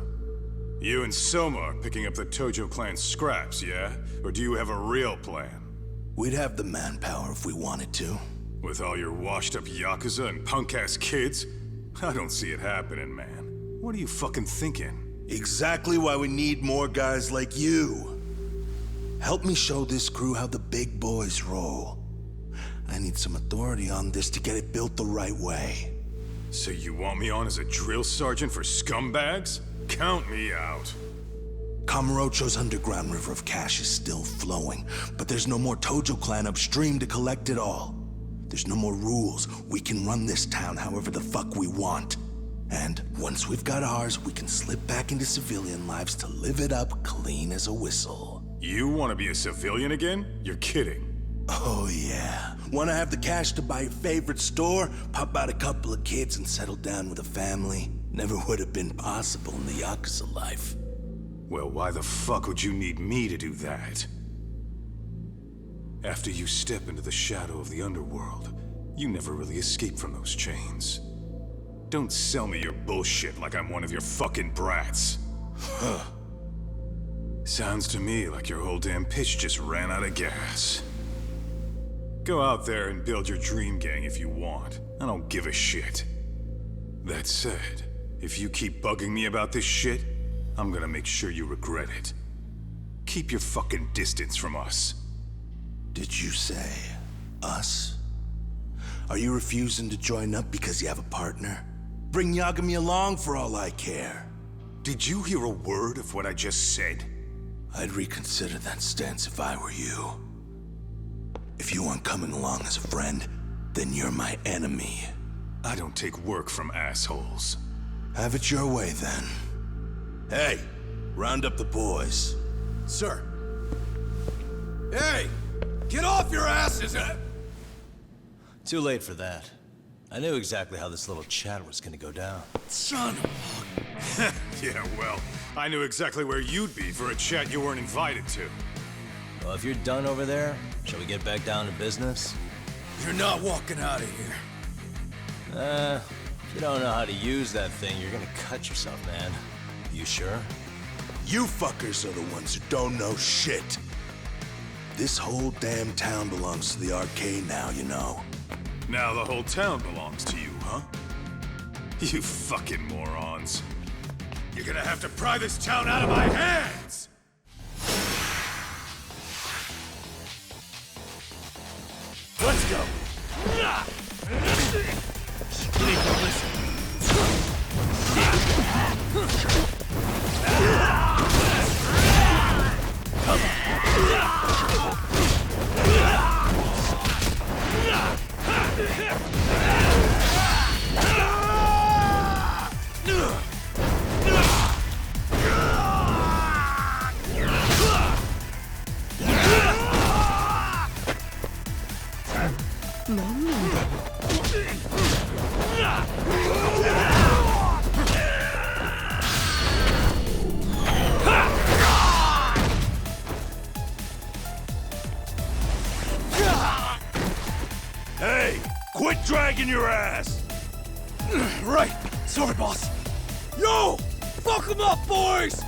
You and Soma are picking up the Tojo clan scraps, yeah? Or do you have a real plan?
We'd have the manpower if we wanted to.
With all your washed-up Yakuza and punk-ass kids? I don't see it happening, man. What are you fucking thinking?
Exactly why we need more guys like you. Help me show this crew how the big boys roll. I need some authority on this to get it built the right way.
So you want me on as a drill sergeant for scumbags? Count me out.
Kamurocho's underground river of cash is still flowing, but there's no more Tojo clan upstream to collect it all. There's no more rules. We can run this town however the fuck we want. And once we've got ours, we can slip back into civilian lives to live it up clean as a whistle.
You want to be a civilian again? You're kidding.
Oh yeah. Want to have the cash to buy your favorite store, pop out a couple of kids and settle down with a family? Never would have been possible in the Yakuza life.
Well, why the fuck would you need me to do that? After you step into the shadow of the underworld, you never really escape from those chains. Don't sell me your bullshit like I'm one of your fucking brats. Huh. Sounds to me like your whole damn pitch just ran out of gas. Go out there and build your dream gang if you want. I don't give a shit. That said, if you keep bugging me about this shit, I'm gonna make sure you regret it. Keep your fucking distance from us.
Did you say us? Are you refusing to join up because you have a partner? Bring Yagami along for all I care.
Did you hear a word of what I just said?
I'd reconsider that stance if I were you. If you aren't coming along as a friend, then you're my enemy.
I don't take work from assholes.
Have it your way, then. Hey, round up the boys.
Sir. Hey! Get off your asses!
Too late for that. I knew exactly how this little chat was gonna go down.
Son of a...
Yeah, well, I knew exactly where you'd be for a chat you weren't invited to.
Well, if you're done over there, shall we get back down to business?
You're not walking out of here.
If you don't know how to use that thing, you're gonna cut yourself, man. You sure?
You fuckers are the ones who don't know shit. This whole damn town belongs to the arcade now, you know.
Now the whole town belongs to you, huh? You fucking morons. You're gonna have to pry this town out of my hands!
Let's go! You need to listen.
Hey, quit dragging your ass!
Right! Sorry, boss! Yo! Fuck them up, boys!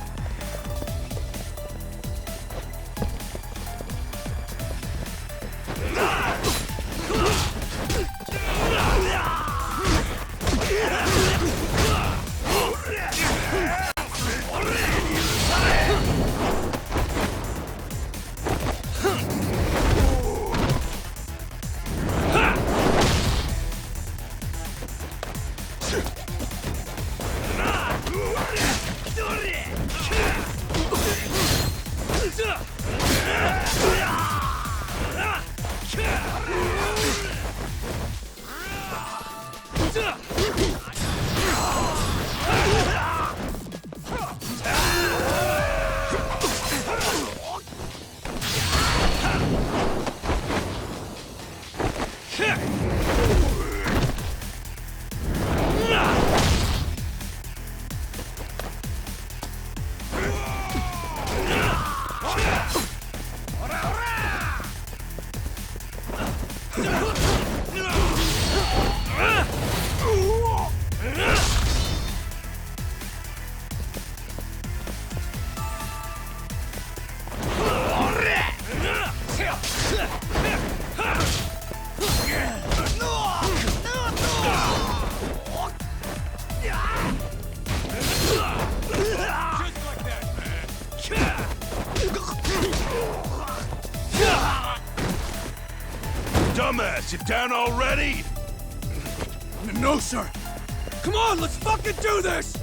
Dumbass, you down already?
No, sir. Come on, let's fucking do this!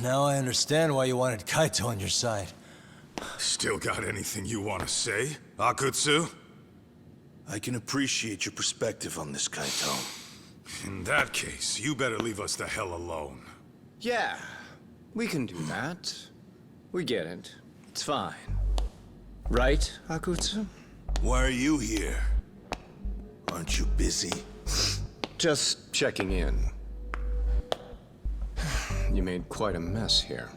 Now I understand why you wanted Kaito on your side.
Still got anything you want to say, Akutsu?
I can appreciate your perspective on this, Kaito.
In that case, you better leave us the hell alone.
Yeah, we can do that. We get it. It's fine. Right, Akutsu?
Why are you here? Aren't you busy?
Just checking in. You made quite a mess here.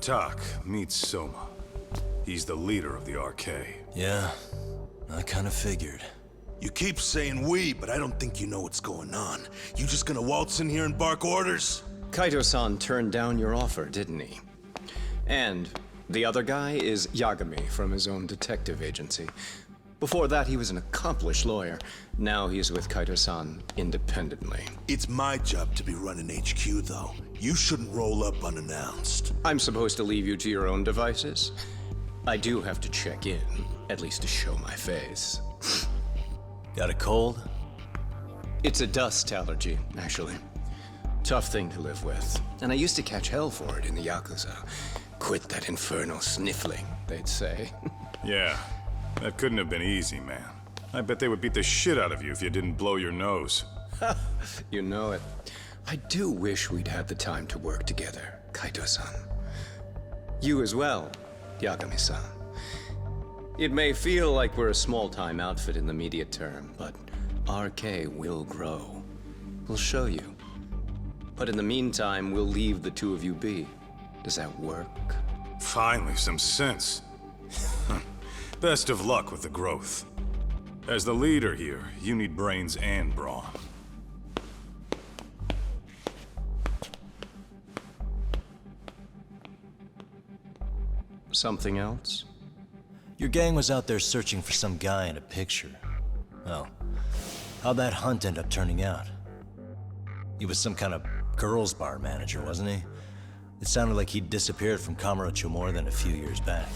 Tak meets Soma. He's the leader of the RK.
Yeah, I kind of figured.
You keep saying we, but I don't think you know what's going on. You just gonna waltz in here and bark orders?
Kaito-san turned down your offer, didn't he? And the other guy is Yagami from his own detective agency. Before that, he was an accomplished lawyer. Now he's with Kaito-san independently.
It's my job to be running HQ, though. You shouldn't roll up unannounced.
I'm supposed to leave you to your own devices? I do have to check in, at least to show my face.
Got a cold?
It's a dust allergy, actually. Tough thing to live with. And I used to catch hell for it in the Yakuza. Quit that infernal sniffling, they'd say.
Yeah. That couldn't have been easy, man. I bet they would beat the shit out of you if you didn't blow your nose.
You know it. I do wish we'd had the time to work together, Kaito-san. You as well, Yagami-san. It may feel like we're a small-time outfit in the immediate term, but RK will grow. We'll show you. But in the meantime, we'll leave the two of you be. Does that work?
Finally, some sense. Best of luck with the growth. As the leader here, you need brains and brawn.
Something else?
Your gang was out there searching for some guy in a picture. Oh, how'd that hunt end up turning out? He was some kind of girls' bar manager, wasn't he? It sounded like he'd disappeared from Kamurocho more than a few years back.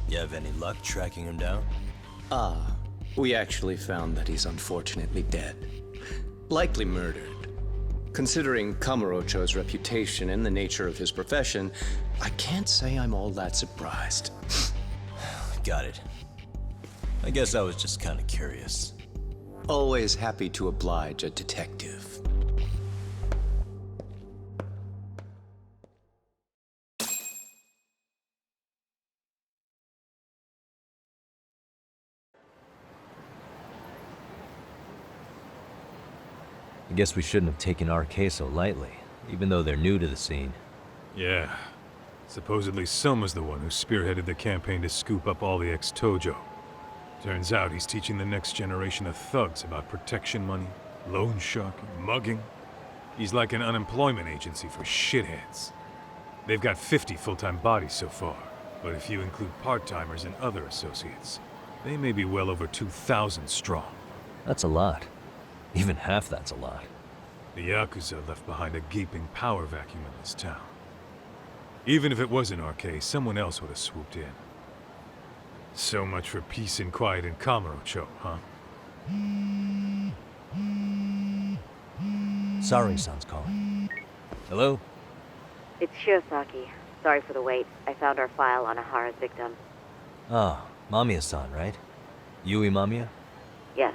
You have any luck tracking him down?
We actually found that he's unfortunately dead. Likely murdered. Considering Kamurocho's reputation and the nature of his profession, I can't say I'm all that surprised.
Got it. I guess I was just kind of curious.
Always happy to oblige a detective.
I guess we shouldn't have taken our case so lightly, even though they're new to the scene.
Yeah. Supposedly Soma's the one who spearheaded the campaign to scoop up all the ex-Tojo. Turns out he's teaching the next generation of thugs about protection money, loan sharking, mugging. He's like an unemployment agency for shitheads. They've got 50 full-time bodies so far, but if you include part-timers and other associates, they may be well over 2,000 strong.
That's a lot. Even half that's a lot.
The Yakuza left behind a gaping power vacuum in this town. Even if it wasn't our case, someone else would have swooped in. So much for peace and quiet in Kamurocho, huh?
Sorry-san's calling. Hello?
It's Shirosaki. Sorry for the wait. I found our file on Ahara's victim.
Ah, Mamiya-san, right? Yui Mamiya?
Yes,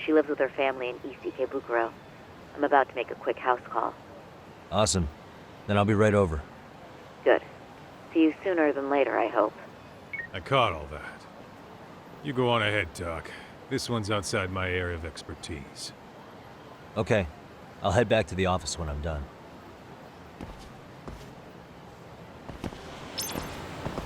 she lives with her family in East Ikebukuro. I'm about to make a quick house call.
Awesome. Then I'll be right over.
Good. See you sooner than later, I hope.
I caught all that. You go on ahead, Doc. This one's outside my area of expertise.
Okay. I'll head back to the office when I'm done.